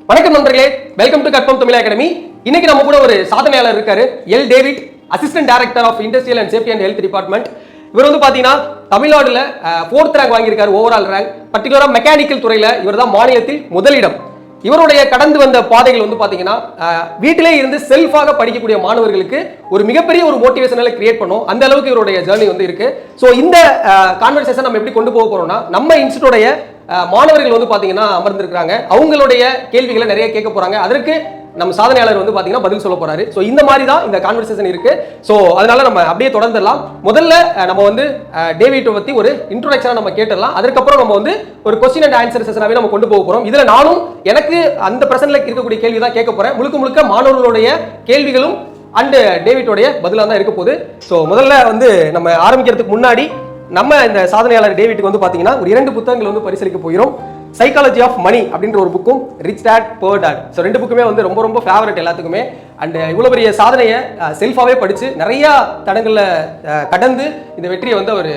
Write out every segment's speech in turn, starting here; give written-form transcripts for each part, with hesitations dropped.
வணக்கம் நண்பர்களே, welcome to கற்பம் தமிழ் அகாடமி. இன்னைக்கு நம்ம கூட ஒரு சாதனையாளர் இருக்காரு, L David, assistant director of industrial and safety and health department. இவர் வந்து பாத்தீங்கன்னா தமிழ்நாடுல 4th ரேங்க் வாங்கியிருக்காரு, ஓவரால் ரேங்க். பர்டிகுலரா மெக்கானிக்கல் துறையில இவர் தான் மாநிலத்தில் முதலிடம். இவருடைய கடந்து வந்த பாதைகள் வந்து பாத்தீங்கன்னா வீட்டிலே இருந்து செல்ஃபாக படிக்கக்கூடிய மாணவர்களுக்கு ஒரு மிகப்பெரிய ஒரு மோட்டிவேஷனலை கிரியேட் பண்ணும். அந்த அளவுக்கு இவருடைய ஜர்னி வந்து இருக்கு. ஸோ இந்த கான்வர்சேஷன் நம்ம எப்படி கொண்டு போக போறோம்னா, நம்ம இன்ஸ்டியூட்டோடைய மாணவர்கள் வந்து பாத்தீங்கன்னா அமர்ந்திருக்கிறாங்க. அவங்களுடைய கேள்விகளை நிறைய கேட்க போறாங்க. அதற்கு நம்ம சாதனையாளர் வந்து பாத்தீங்கன்னா பதில் சொல்ல போறாரு. சோ இந்த மாதிரி தான் இந்த கான்வர்சேஷன் இருக்கு. சோ அதனால நம்ம அப்படியே தொடர்ந்துடலாம். முதல்ல நம்ம வந்து டேவிட் பத்தி ஒரு இன்ட்ரோடக்ஷனா நம்ம கேட்டுடலாம். அதுக்கப்புறம் நம்ம வந்து ஒரு கொஸ்டின் அண்ட் ஆன்சர் செஷனாவே நம்ம கொண்டு போக போறோம். இதுல நானும் எனக்கு அந்த பிரசன்ட்ல இருக்கக்கூடிய கேள்வி தான் கேட்க போறேன். முழுக்க மாணவர்களுடைய கேள்விகளும் அண்ட் டேவிட்டோடைய பதிலா தான் இருக்க போகுது. சோ முதல்ல வந்து நம்ம ஆரம்பிக்கிறதுக்கு முன்னாடி நம்ம இந்த சாதனையாளர் டேவிட்டுக்கு வந்து பாத்தீங்கன்னா ஒரு 2 புத்தகங்கள் வந்து பரிசீலிக்க போகிறோம். சைக்காலஜி ஆஃப் மணி அப்படின்ற ஒரு புக்கும், rich dad poor dad. So 2 புக்குமே வந்து ரொம்ப ஃபேவரட் எல்லாத்துக்குமே. அண்ட் இவ்வளோ பெரிய சாதனையை செல்ஃபாகவே படித்து நிறைய தடங்களில் கடந்து இந்த வெற்றியை வந்து அவர்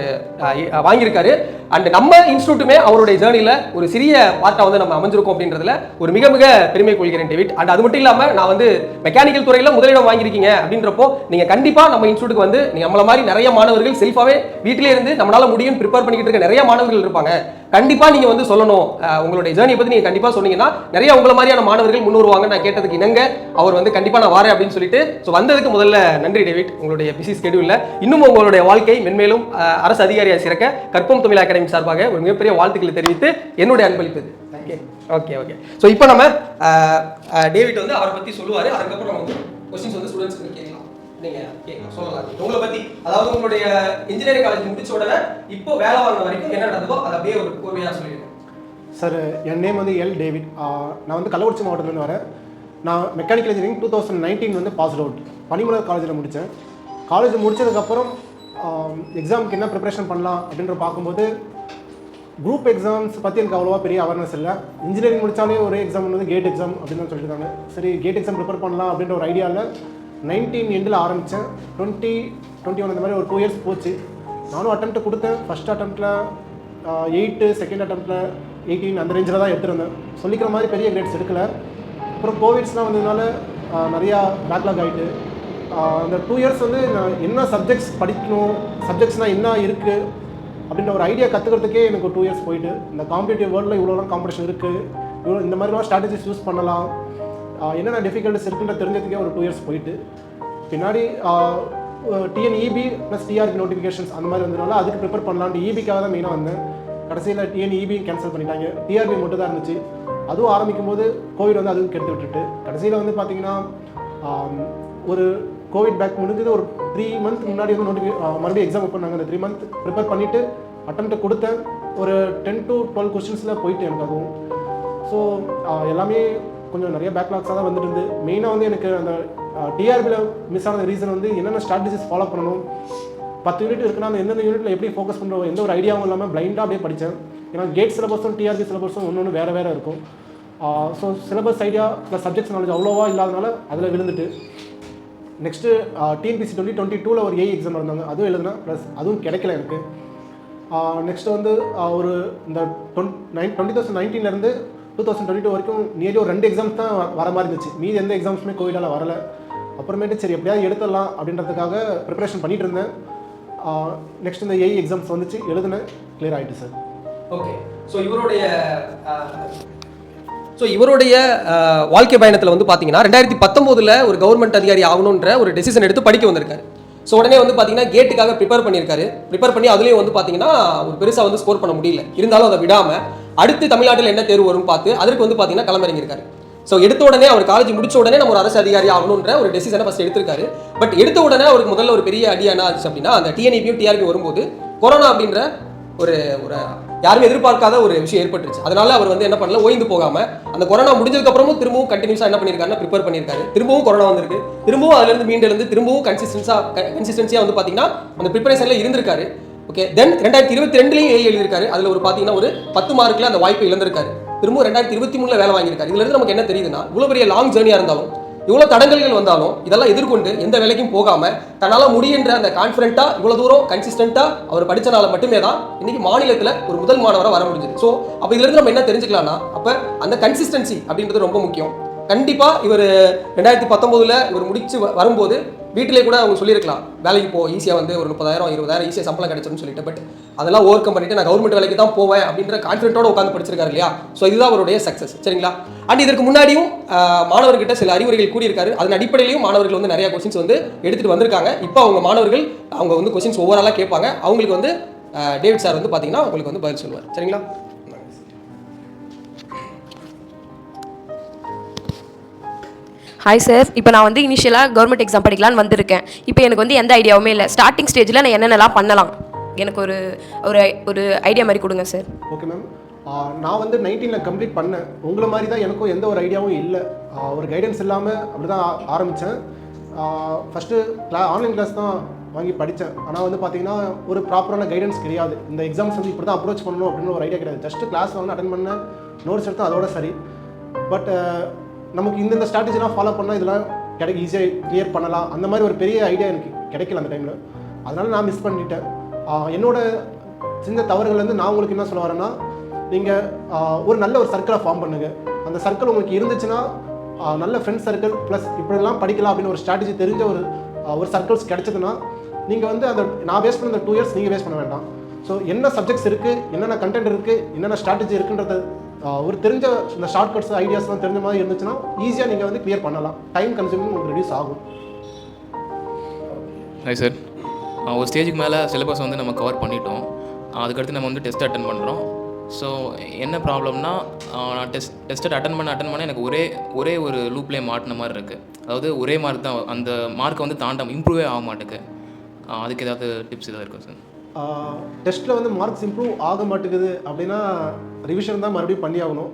வாங்கியிருக்காரு. அண்ட் நம்ம இன்ஸ்டியூட்டுமே அவருடைய ஜேர்னியில் ஒரு சிறிய பார்ட்டாக வந்து நம்ம அமைஞ்சிருக்கோம் அப்படின்றதுல ஒரு மிக பெருமை கொள்கிறேன் டேவிட். அண்ட் அது மட்டும் இல்லாமல் நான் வந்து மெக்கானிக்கல் துறையில் முதலிடம் வாங்கியிருக்கீங்க அப்படின்றப்போ நீங்கள் கண்டிப்பாக நம்ம இன்ஸ்டியூட்டுக்கு வந்து நம்மள மாதிரி நிறைய மாணவர்கள் செல்ஃபாகவே வீட்டிலே இருந்து நம்மளால முடியும் ப்ரிப்பேர் பண்ணிக்கிட்டு இருக்க நிறைய மாணவர்கள் இருப்பாங்க. கண்டிப்பா நீங்க வந்து சொல்லணும், உங்களுடைய ஜேர்னியை பத்தி நீங்க கண்டிப்பா சொன்னீங்கன்னா நிறைய உங்களை மாதிரியான மாணவர்கள் முன்னுருவாங்க. நான் கேட்டதுக்கு இணங்க அவர் வந்து கண்டிப்பா நான் வரேன் அப்படின்னு சொல்லிட்டு வந்ததுக்கு முதல்ல நன்றி டேவிட். உங்களுடைய பிஸி ஸ்கெடியூல்ல இன்னும் உங்களுடைய வாழ்க்கை மென்மேலும் அரசு அதிகாரியாக சிறக்க கற்பம் தமிழ் அகாடமி சார்பாக ஒரு மிகப்பெரிய வாழ்த்துக்களை தெரிவித்து என்னுடைய அன்பளிப்பது. ஓகே. ஸோ இப்போ நம்ம டேவிட் வந்து அவரை பத்தி சொல்லுவாரு. அதுக்கப்புறம் நம்ம வந்து கொஸ்டின்ஸ் வந்து ஸ்டூடெண்ட்ஸ்க்கு கேட்கலாம். நீங்க கேட்கலாம், சொல்லலாம். உங்களை பத்தி, அதாவது உங்களுடைய இன்ஜினியரிங் காலேஜ் முடிச்ச உடனே இப்போ வேலை வாங்கின வரைக்கும் என்ன நடந்ததோ அதை அப்படியே ஒரு கோர்வையாக சொல்லிடுங்க. சார், என் நேம் வந்து எல் டேவிட். நான் வந்து கள்ளக்குறிச்சி மாவட்டத்துலேருந்து வரேன். நான் மெக்கானிக்கல் இன்ஜினியரிங் 2019 வந்து பாஸ் அவுட் பனிமலர் காலேஜில் முடித்தேன். காலேஜ் முடித்ததுக்கப்புறம் எக்ஸாமுக்கு என்ன ப்ரிப்பரேஷன் பண்ணலாம் அப்படின்ற பார்க்கும்போது குரூப் எக்ஸாம்ஸ் பற்றி எனக்கு அவ்வளோவா பெரிய அவேர்னஸ் இல்லை. இன்ஜினியரிங் முடித்தாலே ஒரு எக்ஸாம் வந்து கேட் எக்ஸாம் அப்படின்னு சொல்லியிருக்காங்க. சரி, கேட் எக்ஸாம் ப்ரிப்பேர் பண்ணலாம் அப்படின்ற ஒரு ஐடியாவில் 19 எண்டில் ஆரம்பித்தேன். 2021 இந்த மாதிரி ஒரு 2 இயர்ஸ் போச்சு. நானும் அட்டெம்ப்ட் கொடுத்தேன். ஃபஸ்ட் அட்டெம்ப்டில் 8, செகண்ட் அட்டெம்ப்டில் 18 அந்த ரேஞ்சில் தான் எடுத்துருந்தேன். சொல்லிக்கிற மாதிரி பெரிய கிரேட்ஸ் எடுக்கலை. அப்புறம் கோவிட்ஸ்லாம் வந்ததுனால நிறையா பேக்லாக் ஆகிட்டு அந்த 2 இயர்ஸ் வந்து நான் என்ன சப்ஜெக்ட்ஸ் படிக்கணும், சப்ஜெக்ட்ஸ்னால் என்ன இருக்குது அப்படின்ற ஒரு ஐடியா கற்றுக்கிறதுக்கே எனக்கு ஒரு 2 இயர்ஸ் போயிட்டு, இந்த காம்படிட்டிவ் வேர்ல்டில் இவ்வளோலாம் காம்படிஷன் இருக்குது, இவ்வளோ இந்த மாதிரிலாம் ஸ்ட்ராட்டஜிஸ் யூஸ் பண்ணலாம், என்னென்ன டிஃபிகல்ட்டிஸ் இருக்குன்ற தெரிஞ்சதுக்கே ஒரு 2 இயர்ஸ் போயிட்டு, பின்னாடி டிஎன்இபி ப்ளஸ் டிஆர்பி நோட்டிஃபிகேஷன்ஸ் அந்த மாதிரி வந்ததுனால அதுக்கு ப்ரிப்பேர் பண்ணலான்ட்டு இபிக்காக தான் மெயினாக வந்தேன். கடைசியில் டிஎன்இபி கேன்சல் பண்ணிட்டாங்க. டிஆர்பி மட்டும் தான் இருந்துச்சு. அதுவும் ஆரம்பிக்கும் போது கோவிட் வந்து அதுவும் கெடுத்து விட்டுட்டு கடைசியில் வந்து பார்த்தீங்கன்னா ஒரு கோவிட் பேக் முடிஞ்சது ஒரு 3 மந்த் முன்னாடி வந்து மறுபடியும் எக்ஸாம் பண்ணாங்க. அந்த 3 மந்த் ப்ரிப்பேர் பண்ணிவிட்டு அட்டெம்ப்ட் கொடுத்தேன். ஒரு 10 to 12 கொஸ்டின்ஸில் போயிட்டு எனக்கு அதுவும். ஸோ எல்லாமே கொஞ்சம் நிறைய பேக்லாக்ஸாக தான் வந்துட்டு இருந்து. மெயினாக வந்து எனக்கு அந்த டிஆர்பியில் மிஸ் ஆன ரீசன் வந்து என்னென்ன ஸ்ட்ராட்டஜிஸ் ஃபாலோ பண்ணணும், 10 யூனிட் இருக்குன்னா அந்த எந்தெந்த யூனிட்டில் எப்படி ஃபோக்கஸ் பண்ணுறோம் எந்த ஒரு ஐடியாவும் இல்லாமல் பிளைண்டாக அப்படியே படித்தேன். ஏன்னா கேட் சிலபஸும் டிஆர்பி சிலபஸும் ஒன்று வேறு இருக்கும். So syllabus idea plus subjects knowledge அவ்வளோவா இல்லாதனால அதில் விழுந்துட்டு நெக்ஸ்ட்டு டிஎன்பிசி 2022 ஒரு ஏஐ எக்ஸாம் இருந்தாங்க, அதுவும் எழுதுனேன். ப்ளஸ் அதுவும் கிடைக்கல எனக்கு. நெக்ஸ்ட்டு வந்து ஒரு இந்த 2019 2022 வரைக்கும் நியர்லி ஒரு 2 எக்ஸாம்ஸ் தான் வர மாதிரி இருந்துச்சு. மீதி எந்த எக்ஸாம்ஸுமே கோவிடால் வரலை. அப்புறமேட்டு சரி எப்படியாவது எடுத்துடலாம் அப்படின்றதுக்காக ப்ரிப்பரேஷன் பண்ணிகிட்டு இருந்தேன். நெக்ஸ்ட் இந்த ஏஐ எக்ஸாம்ஸ் வந்துச்சு, எழுதுனேன், கிளியர் ஆகிட்டு சார். ஓகே. ஸோ இவருடைய வாழ்க்கை பயணத்தில் வந்து பார்த்தீங்கன்னா 2019 ஒரு கவர்மெண்ட் அதிகாரி ஆகணுன்ற ஒரு டெசிஷன் எடுத்து படிக்க வந்திருக்காரு. ஸோ உடனே வந்து பார்த்தீங்கன்னா கேட்டுக்காக ப்ரிப்பேர் பண்ணியிருக்காரு. ப்ரிப்பேர் பண்ணி அதுலேயும் வந்து பார்த்தீங்கன்னா ஒரு பெருசாக வந்து ஸ்கோர் பண்ண முடியல. இருந்தாலும் அதை விடாமல் அடுத்து தமிழ்நாட்டில் என்ன தேர்வு வரும்னு பார்த்து அதற்கு வந்து பார்த்தீங்கன்னா களமிறங்கியிருக்காரு. ஸோ எடுத்த உடனே அவர் காலேஜ் முடிச்ச உடனே நம்ம ஒரு அரசு அதிகாரி ஆகணுன்ற ஒரு டெசிஷனை ஃபஸ்ட் எடுத்திருக்காரு. பட் எடுத்த உடனே அவருக்கு முதல்ல ஒரு பெரிய அடி என்ன ஆச்சு அப்படின்னா, அந்த டிஎன்இபியும் டிஆர்பி வரும்போது கொரோனா அப்படின்ற ஒரு யாருமே எதிர்பார்க்காத ஒரு விஷயம் ஏற்பட்டுருச்சு. அதனால அவர் வந்து என்ன பண்ணல, ஓய்ந்து போகாம அந்த கொரோனா முடிஞ்சதுக்கு அப்புறமும் திரும்பவும் கண்டினியூஸா என்ன பண்ணியிருக்காருன்னா ப்ரிப்பேர் பண்ணியிருக்காரு. திரும்பவும் கொரோனா வந்திருக்கு, திரும்பவும் அதுல இருந்து மீண்டு திரும்பவும் கன்சிஸ்டன்சியா வந்து பாத்தீங்கன்னா அந்த ப்ரிப்பரேஷன்ல இருந்திருக்காரு. ஓகே. தென் 2022 ஏஐ எழுதியிருக்காரு. அதுல ஒரு பாத்தீங்கன்னா ஒரு 10 மார்க்ல அந்த வாய்ப்பை இழந்திருக்காரு. திரும்பவும் 2023 வேலை வாங்கியிருக்காரு. இதுல இருந்து நமக்கு என்ன தெரியுதுன்னா, இவ்வளவு பெரிய லாங் ஜேர்னியா இருந்தாலும் இவ்வளோ தடங்கல்கள் வந்தாலும் இதெல்லாம் எதிர்கொண்டு எந்த வேலைக்கும் போகாமல் தன்னால் முடியுன்ற அந்த கான்ஃபிடென்ட்டாக இவ்வளோ தூரம் கன்சிஸ்டண்ட்டாக அவர் படித்தனால மட்டுமே தான் இன்னைக்கு மாநிலத்தில் ஒரு முதல் மாணவராக வர முடிஞ்சது. ஸோ அப்போ இதுலேருந்து நம்ம என்ன தெரிஞ்சுக்கலாம்னா, அப்போ அந்த கன்சிஸ்டன்சி அப்படின்றது ரொம்ப முக்கியம். கண்டிப்பாக இவர் 2019 இவர் முடிச்சு வரும்போது வீட்டிலே கூட அவங்க சொல்லியிருக்கலாம், வேலைக்கு போ, ஈஸியாக வந்து ஒரு 30,000 20,000 ஈஸியாக சம்பளம் கிடைச்சிருன்னு சொல்லிட்டு. பட் அதெல்லாம் ஓவர் கம் பண்ணிட்டு நான் கவர்மெண்ட் வேலைக்கு தான் போவேன் அப்படின்ற கான்ஃபிடென்ட்டோட உட்காந்து படிச்சிருக்காரு இல்லையா. ஸோ இதுதான் அவருடைய சக்ஸஸ். சரிங்களா. அண்ட் இதற்கு முன்னாடியும் மாணவர்கிட்ட சில அறிவுரைகள் கூடியிருக்காரு. அதன் அடிப்படையிலையும் மாணவர்கள் வந்து நிறைய கொஸ்டின்ஸ் வந்து எடுத்துகிட்டு வந்திருக்காங்க. இப்போ அவங்க மாணவர்கள் அவங்க வந்து கொஸ்டின்ஸ் ஓவராலாக கேட்பாங்க. அவங்களுக்கு வந்து டேவிட் சார் வந்து பார்த்தீங்கன்னா உங்களுக்கு வந்து பதில் சொல்லுவார். சரிங்களா. ஹாய் சார், இப்போ நான் வந்து இனிஷியலாக கவர்மெண்ட் எக்ஸாம் படிக்கலான்னு வந்திருக்கேன். இப்போ எனக்கு வந்து எந்த ஐடியாவுமே இல்லை. ஸ்டார்டிங் ஸ்டேஜில் நான் என்னென்னலாம் பண்ணலாம், எனக்கு ஒரு ஒரு ஒரு ஐடியா மாதிரி கொடுங்க சார். ஓகே மேம், நான் வந்து 19 கம்ப்ளீட் பண்ணேன். உங்களை மாதிரி தான் எனக்கும் எந்த ஒரு ஐடியாவும் இல்லை. ஒரு கைடன்ஸ் இல்லாமல் அப்படி தான் ஆரம்பித்தேன். ஃபஸ்ட்டு ஆன்லைன் கிளாஸ் தான் வாங்கி படித்தேன். ஆனால் வந்து பார்த்தீங்கன்னா ஒரு ப்ராப்பரான கைடன்ஸ் கிடையாது. இந்த எக்ஸாம்ஸ் வந்து இப்படி தான் அப்ரோச் பண்ணணும் அப்படின்னு ஒரு ஐடியா கிடையாது. ஜஸ்ட்டு கிளாஸ் வந்து அட்டன் பண்ண, நோட்ஸ் எடுத்தேன், அதோட சரி. பட் நமக்கு இந்த ஸ்ட்ராட்டஜிலாம் ஃபாலோ பண்ணால் இதெல்லாம் ஈஸியாக கிளியர் பண்ணலாம், அந்த மாதிரி ஒரு பெரிய ஐடியா எனக்கு கிடைக்கல அந்த டைமில். அதனால் நான் மிஸ் பண்ணிட்டேன். என்னோட சின்ன தவறுகள்லேருந்து நான் உங்களுக்கு என்ன சொல்ல வரேன்னா, நீங்கள் ஒரு நல்ல ஒரு சர்க்கிளை ஃபார்ம் பண்ணுங்கள். அந்த சர்க்கிள் உங்களுக்கு இருந்துச்சுன்னா நல்ல ஃப்ரெண்ட்ஸ் சர்க்கிள் ப்ளஸ் இப்படிலாம் படிக்கலாம் அப்படின்னு ஒரு ஸ்ட்ராட்டஜி தெரிஞ்ச ஒரு சர்க்கிள்ஸ் கிடைச்சதுன்னா நீங்கள் வந்து அந்த நான் வேஸ்ட் பண்ண அந்த 2 இயர்ஸ் நீங்கள் வேஸ்ட் பண்ண வேண்டாம். ஸோ என்ன சப்ஜெக்ட்ஸ் இருக்குது, என்னென்ன கண்டென்ட் இருக்குது, என்னென்ன ஸ்ட்ராட்டஜி இருக்குன்றது ஒரு தெரிஞ்ச இந்த ஷார்ட் கட்ஸ் ஐடியாஸ்லாம் தெரிஞ்ச மாதிரி இருந்துச்சுன்னா ஈஸியாக நீங்கள் வந்து கிளியர் பண்ணலாம். டைம் கன்சியூமிங் உங்களுக்கு ரெடியூஸ் ஆகும். ஹாய் சார், ஒரு ஸ்டேஜுக்கு மேலே சிலபஸ் வந்து நம்ம கவர் பண்ணிட்டோம். அதுக்கடுத்து நம்ம வந்து டெஸ்ட் அட்டன் பண்ணுறோம். ஸோ என்ன ப்ராப்ளம்னா, நான் டெஸ்ட் அட்டன் பண்ண எனக்கு ஒரே ஒரு லூப்லேயே மாட்டின மாதிரி இருக்குது. அதாவது ஒரே மார்க் தான், அந்த மார்க்கை வந்து இம்ப்ரூவே ஆக மாட்டேக்கு. அதுக்கு ஏதாவது டிப்ஸ் ஏதாவது இருக்கா சார்? டெஸ்ட்டில் வந்து மார்க்ஸ் இம்ப்ரூவ் ஆக மாட்டேங்குது அப்படின்னா ரிவிஷன் தான் மறுபடியும் பண்ணி ஆகணும்.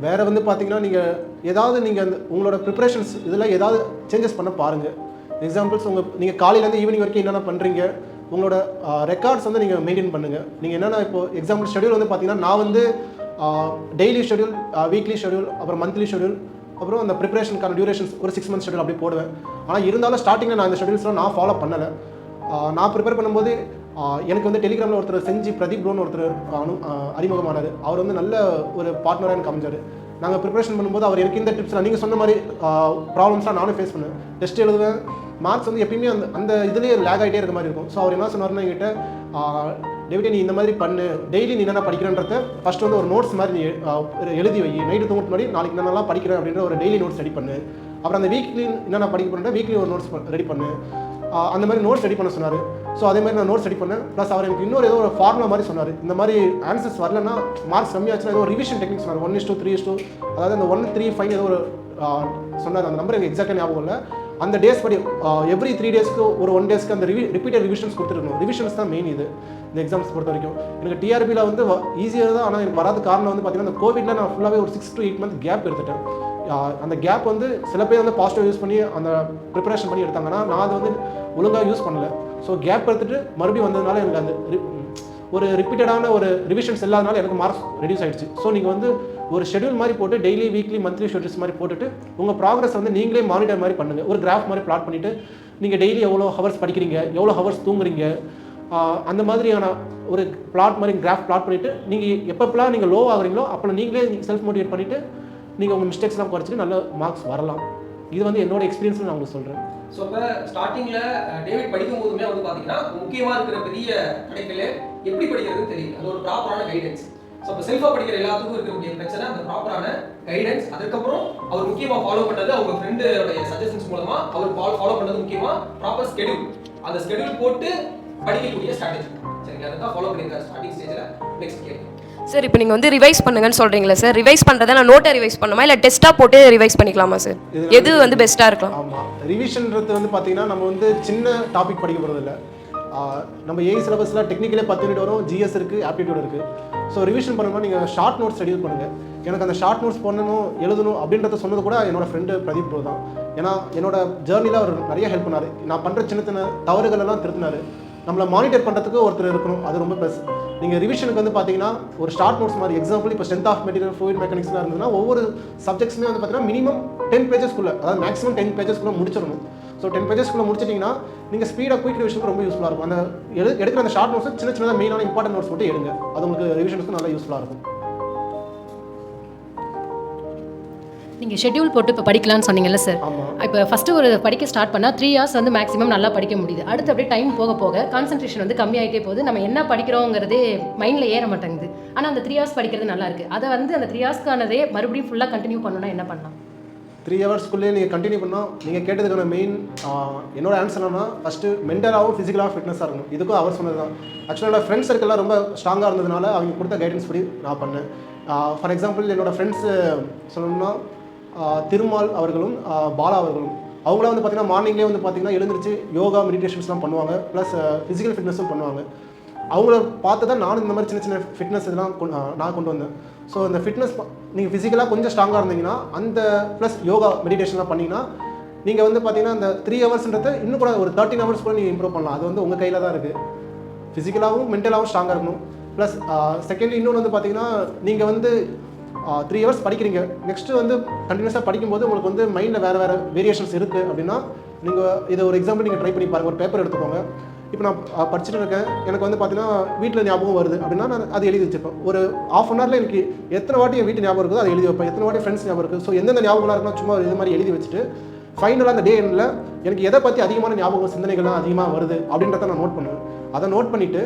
வேறு வந்து பார்த்தீங்கன்னா நீங்கள் அந்த உங்களோட ப்ரிப்பரேஷன்ஸ் இதில் ஏதாவது சேஞ்சஸ் பண்ண பாருங்கள். எக்ஸாம்பிள்ஸ் நீங்கள் காலையிலேருந்து ஈவினிங் வரைக்கும் என்னென்ன பண்ணுறீங்க, உங்களோட ரெக்கார்ட்ஸ் வந்து நீங்கள் மெயின்டைன் பண்ணுங்கள். நீங்கள் என்னென்ன இப்போ எக்ஸாம்பிள் ஷெடியூல் வந்து பார்த்தீங்கன்னா நான் வந்து டெய்லி ஷெடியூல், வீக்லி ஷெடியூல், அப்புறம் மந்த்லி ஷெடியூல், அப்புறம் அந்த ப்ரிப்பரேஷனுக்கான டியூரேஷன்ஸ் ஒரு 6 months ஷெடியூல் அப்படி போடுவேன். ஆனால் இருந்தாலும் ஸ்டார்டிங்கில் நான் இந்த ஷெடியூல்ஸ்லாம் நான் ஃபாலோ பண்ணலை. நான் ப்ரிப்பேர் பண்ணும்போது எனக்கு வந்து டெலிகிராமில் ஒருத்தர் செஞ்சு பிரதீப் ப்ரோன்னு ஒருத்தர் அறிமுகமானார். அவர் வந்து நல்ல ஒரு பார்ட்னராக எனக்கு அமைஞ்சார். நாங்கள் ப்ரிப்பரேஷன் பண்ணும்போது அவர் எனக்கு இந்த டிப்ஸ்லாம் நீங்கள் சொன்ன மாதிரி ப்ராப்ளம்ஸ்லாம் நானும் ஃபேஸ் பண்ணேன். டெஸ்ட் எழுதுவேன், மார்க்ஸ் வந்து எப்பயுமே அந்த இதுலேயே லேக் ஆகிட்டே இருக்க மாதிரி இருக்கும். ஸோ அவர் என்ன சொன்னார்னா, என்கிட்ட டேவிட் நீ இந்த மாதிரி பண்ணு, டெய்லி நீ என்னென்ன படிக்கிறன்றத ஃபஸ்ட்டு வந்து ஒரு நோட்ஸ் மாதிரி நீ எழுதி வை, நைட்டு தூங்குறதுக்கு முன்னாடி நாளைக்கு என்னென்னலாம் படிக்கிறேன் அப்படின்ற ஒரு டெய்லி நோட்ஸ் ரெடி பண்ணு. அப்புறம் அந்த வீக்லி என்னென்ன படிக்க பண்ணுறேன், வீக்லி ஒரு நோட்ஸ் ரெடி பண்ணு. அந்த மாதிரி நோட்ஸ் ரெடி பண்ண சொன்னார். ஸோ அதே மாதிரி நான் நோட்ஸ் ரெடி பண்ணேன். ப்ளஸ் அவர் எனக்கு இன்னொரு ஏதோ ஒரு ஃபார்முலா மாதிரி சொன்னார். இந்த மாதிரி ஆன்சர்ஸ் வரலன்னா மார்க்ஸ் கம்மியாச்சுன்னா ஏதோ ஒரு ரிவிஷன் டெக்னிக் சொன்னார். 1:3 அதாவது அந்த 1 3 5 ஏதோ ஒரு சொன்னார். அந்த நம்பர் எனக்கு எக்ஸாக்டாக ஞாபகம் இல்லை. அந்த டேஸ் படி எவ்ரி 3 daysக்கு ஒரு 1 daysக்கு அந்த ரிப்பீட்டட் ரிவிஷன்ஸ் கொடுத்துருக்கணும். ரிவிஷன்ஸ் தான் மெயின் இது இந்த எக்ஸாம்ஸ் பொறுத்த வரைக்கும். எனக்கு டிஆர்பியில் வந்து ஈஸியாக தான், ஆனால் எனக்கு வராத காரணம் வந்து பார்த்தீங்கன்னா அந்த கோவிட்ல நான் ஃபுல்லாகவே ஒரு 6 to 8 month கேப் எடுத்துட்டேன். அந்த கேப் வந்து சில பேர் வந்து பாசிட்டிவ் யூஸ் பண்ணி அந்த ப்ரிப்பரேஷன் பண்ணி எடுத்தாங்கன்னா நான் அதை வந்து ஒழுங்காக யூஸ் பண்ணலை. ஸோ கேப் எடுத்துட்டு மறுபடியும் வந்ததுனால எனக்கு அந்த ஒரு ரிப்பீட்டடான ஒரு ரிவிஷன்ஸ் இல்லாதனால எனக்கு மார்க்ஸ் ரெடியூஸ் ஆகிடுச்சு. ஸோ நீங்கள் வந்து ஒரு ஷெடியூல் மாதிரி போட்டு டெய்லி வீக்லி மந்த்லி ஷெடியூல்ஸ் மாதிரி போட்டுட்டு உங்கள் ப்ராக்ரஸ் வந்து நீங்களே மானிட்டர் மாதிரி பண்ணுங்கள். ஒரு கிராஃப் மாதிரி பிளாட் பண்ணிவிட்டு நீங்கள் டெய்லி எவ்வளோ ஹவர்ஸ் படிக்கிறீங்க, எவ்வளோ ஹவர்ஸ் தூங்குறீங்க, அந்த மாதிரியான ஒரு பிளாட் மாதிரி கிராஃப் பிளாட் பண்ணிவிட்டு நீங்கள் எப்பப்பெல்லாம் நீங்கள் லோ ஆகுறீங்களோ அப்போ நீங்களே செல்ஃப் மோட்டிவேட் பண்ணிவிட்டு நீங்கள் உங்கள் மிஸ்டேக்ஸ்லாம் குறைச்சிட்டு நல்ல மார்க்ஸ் வரலாம். இது வந்து என்னோட எக்ஸ்பீரியன்ஸ் நான் உங்களுக்கு சொல்கிறேன். ஸோ இப்போ ஸ்டார்டிங்கில் டேவிட் படிக்கும் போதுமே வந்து பார்த்தீங்கன்னா முக்கியமாக இருக்கிற பெரிய தடைகள் எப்படி படிக்கிறதுன்னு தெரியும். அது ஒரு ப்ராப்பரான கைடன்ஸ். ஸோ இப்போ செல்ஃபாக படிக்கிற எல்லாத்துக்கும் இருக்கக்கூடிய பிரச்சனை அந்த ப்ராப்பரான கைடன்ஸ். அதுக்கப்புறம் அவர் முக்கியமாக ஃபாலோ பண்ணது அவங்க ஃப்ரெண்டோடைய சஜஷன்ஸ் மூலமாக அவர் ஃபாலோ பண்ணது முக்கியமாக ப்ராப்பர் ஸ்கெடியூல். அந்த ஸ்கெடியூல் போட்டு படிக்கக்கூடிய ஸ்ட்ராட்டஜி. சரிங்களா, அதை தான் ஃபாலோ பண்ணியிருக்காரு ஸ்டார்டிங் ஸ்டேஜில். நெக்ஸ்ட் கேள்வி சார், இப்போ நீங்கள் வந்து ரிவைஸ் பண்ணுங்கன்னு சொல்கிறீங்களா சார்? ரிவைஸ் பண்ணுறதை நான் நோட்டை ரிவைஸ் பண்ணுமா இல்லை டெஸ்ட்டாக போட்டு ரிவைஸ் பண்ணிக்கலாமா சார்? எது வந்து பெஸ்ட்டாக இருக்கலாம்? ஆமாம், ரிவிஷன்றது வந்து பார்த்தீங்கன்னா நம்ம வந்து சின்ன டாபிக் படிக்க போகிறது இல்லை. நம்ம ஏஐ சிலபஸில் டெக்னிக்கலே 10 யூனிட் வரும், ஜிஎஸ் இருக்குது, ஆப்டிடியூட் இருக்குது. ஸோ ரிவிஷன் பண்ணும்போது நீங்கள் ஷார்ட் நோட்ஸ் ரெடியூஸ் பண்ணுங்கள். எனக்கு அந்த ஷார்ட் நோட்ஸ் பண்ணணும், எழுதணும் அப்படின்றத சொன்னது கூட என்னோட ஃப்ரெண்டு பிரதீப் ப்ரோ தான். ஏன்னா என்னோட ஜேர்னியில் அவர் நிறைய ஹெல்ப் பண்ணார். நான் பண்ணுற சின்ன சின்ன தவறுகளெல்லாம் திருத்தினார். நம்மளை மானிட்டர் பண்ணுறதுக்கு ஒருத்தர் இருக்கணும், அது ரொம்ப ப்ளஸ். நீங்கள் ரிவிஷனுக்கு வந்து பார்த்தீங்கன்னா ஒரு ஷார்ட் நோட்ஸ் மாதிரி எக்ஸாம்பிள் இப்போ ஸ்ட்ரென்த் ஆஃப் மெட்டீரியல் ஃப்ளூயிட் மெக்கானிக்ஸ்லாம் இருந்ததுன்னா ஒவ்வொரு சப்ஜெக்ட்ஸுமே வந்து பார்த்தீங்கன்னா மினிமம் 10 பேஜஸ்க்குள்ளே, அதாவது மேக்ஸிமம் 10 பேஜஸ்க்குள்ளே முடிச்சிடணும். ஸோ 10 பேஜஸ்க்குள்ளே முடிச்சிட்டிங்கன்னா நீங்கள் ஸ்பீடாக குயிக் ரிவிஷனுக்கு ரொம்ப யூஸ்ஃபுல்லாக இருக்கும். அந்த எடுக்கிற அந்த ஷார்ட் நோட்ஸ் சின்ன சின்னதாக மெயினான இம்பார்ட்டன்ட் நோட்ஸ் மட்டும் எடுங்க, அது உங்களுக்கு ரிவிஷனுக்கு நல்லா யூஸ்ஃபுல்லாக இருக்கும். நீங்கள் ஷெட்யூல் போட்டு இப்போ படிக்கலாம்னு சொன்னீங்கல்ல சார். இப்போ ஃபஸ்ட்டு ஒரு படிக்க ஸ்டார்ட் பண்ணால் 3 hours வந்து மேக்ஸிமம் நல்லா படிக்க முடியுது. அடுத்து அப்படியே டைம் போக போக கான்சன்ட்ரேஷன் வந்து கம்மியாகிட்டே போகுது. நம்ம என்ன படிக்கிறோங்கிறதே மைண்டில் ஏற மாட்டேங்குது. ஆனால் அந்த 3 hours படிக்கிறது நல்லா இருக்குது. அதை வந்து அந்த 3 hoursக்கானதே மறுபடியும் ஃபுல்லாக கண்டினியூ பண்ணணும்னா என்ன பண்ணலாம்? 3 ஹவர்ஸ்க்குள்ளே நீங்கள் கண்டினியூ பண்ணால் நீங்கள் கேட்டதுக்கான மெயின் என்னோட ஆன்சர் என்னன்னா ஃபஸ்ட்டு மென்டலாகவும் ஃபிசிக்கலாகவும் ஃபிட்னஸாக இருக்கணும். இதுக்கும் அவர் சொன்னது தான். ஆக்சுவலாக என்னோட ஃப்ரெண்ட்ஸ் சர்க்கிள்லாம் ரொம்ப ஸ்ட்ராங்காக இருந்ததுனால அவங்க கொடுத்த கைடன்ஸ் படி நான் பண்ணேன். ஃபார் எக்ஸாம்பிள் என்னோடய ஃப்ரெண்ட்ஸு சொல்லணும்னா திருமால் அவர்களும் பாலா அவர்களும் அவங்களாம் வந்து பார்த்திங்கன்னா மார்னிங்லேயே வந்து பார்த்திங்கன்னா எழுந்திரிச்சு யோகா மெடிடேஷன்ஸ்லாம் பண்ணுவாங்க, ப்ளஸ் ஃபிசிக்கல் ஃபிட்னஸும் பண்ணுவாங்க. அவங்கள பார்த்து தான் நானும் இந்த மாதிரி சின்ன சின்ன ஃபிட்னஸ் இதெல்லாம் நான் கொண்டு வந்தேன். ஸோ இந்த ஃபிட்னஸ் நீங்கள் ஃபிசிக்கலாக கொஞ்சம் ஸ்ட்ராங்காக இருந்தீங்கன்னா அந்த ப்ளஸ் யோகா மெடிடேஷன்லாம் பண்ணிங்கன்னா நீங்கள் வந்து பார்த்தீங்கன்னா அந்த 3 ஹவர்ஸ்ன்றதை இன்னும் கூட ஒரு 13 hours கூட நீங்கள் இம்ப்ரூவ் பண்ணலாம். அது வந்து உங்கள் கையில் தான் இருக்குது. ஃபிசிக்கலாகவும் மென்டலாகவும் ஸ்ட்ராங்காக இருக்கணும். ப்ளஸ் செகண்ட் இன்னொன்று வந்து பார்த்தீங்கன்னா நீங்கள் வந்து 3 hours படிக்கிறீங்க, நெக்ஸ்ட்டு வந்து கண்டினியூஸாக படிக்கும்போது உங்களுக்கு வந்து மைண்டில் வேறு வேறு வேரியேஷன்ஸ் இருக்குது அப்படின்னா நீங்கள் இதை ஒரு எக்ஸாம்பிள் நீங்கள் ட்ரை பண்ணி பாருங்கள். ஒரு பேப்பர் எடுத்துக்கோங்க. இப்போ நான் படிச்சுட்டு இருக்கேன், எனக்கு வந்து பார்த்தீங்கன்னா வீட்டில் ஞாபகம் வருது அப்படின்னா நான் அது எழுதி வச்சுப்பேன். ஒரு ½ hour எனக்கு எத்தனை வாட்டி என் வீட்டு ஞாபகம் இருக்குதோ அதை எழுதி வைப்பேன், எத்தனை வாட்டி ஃப்ரெண்ட்ஸ் ஞாபகம் இருக்குது. ஸோ எந்தெந்த ஞாபகம்லாம் இருக்குன்னா சும்மா இது மாதிரி எழுதி வச்சுட்டு ஃபைனலாக அந்த டே எண்டில் எனக்கு எதை பற்றி அதிகமான ஞாபகம் சிந்தனைகள்லாம் அதிகமாக வருது அப்படின்றத நான் நோட் பண்ணுவேன். அதை நோட் பண்ணிவிட்டு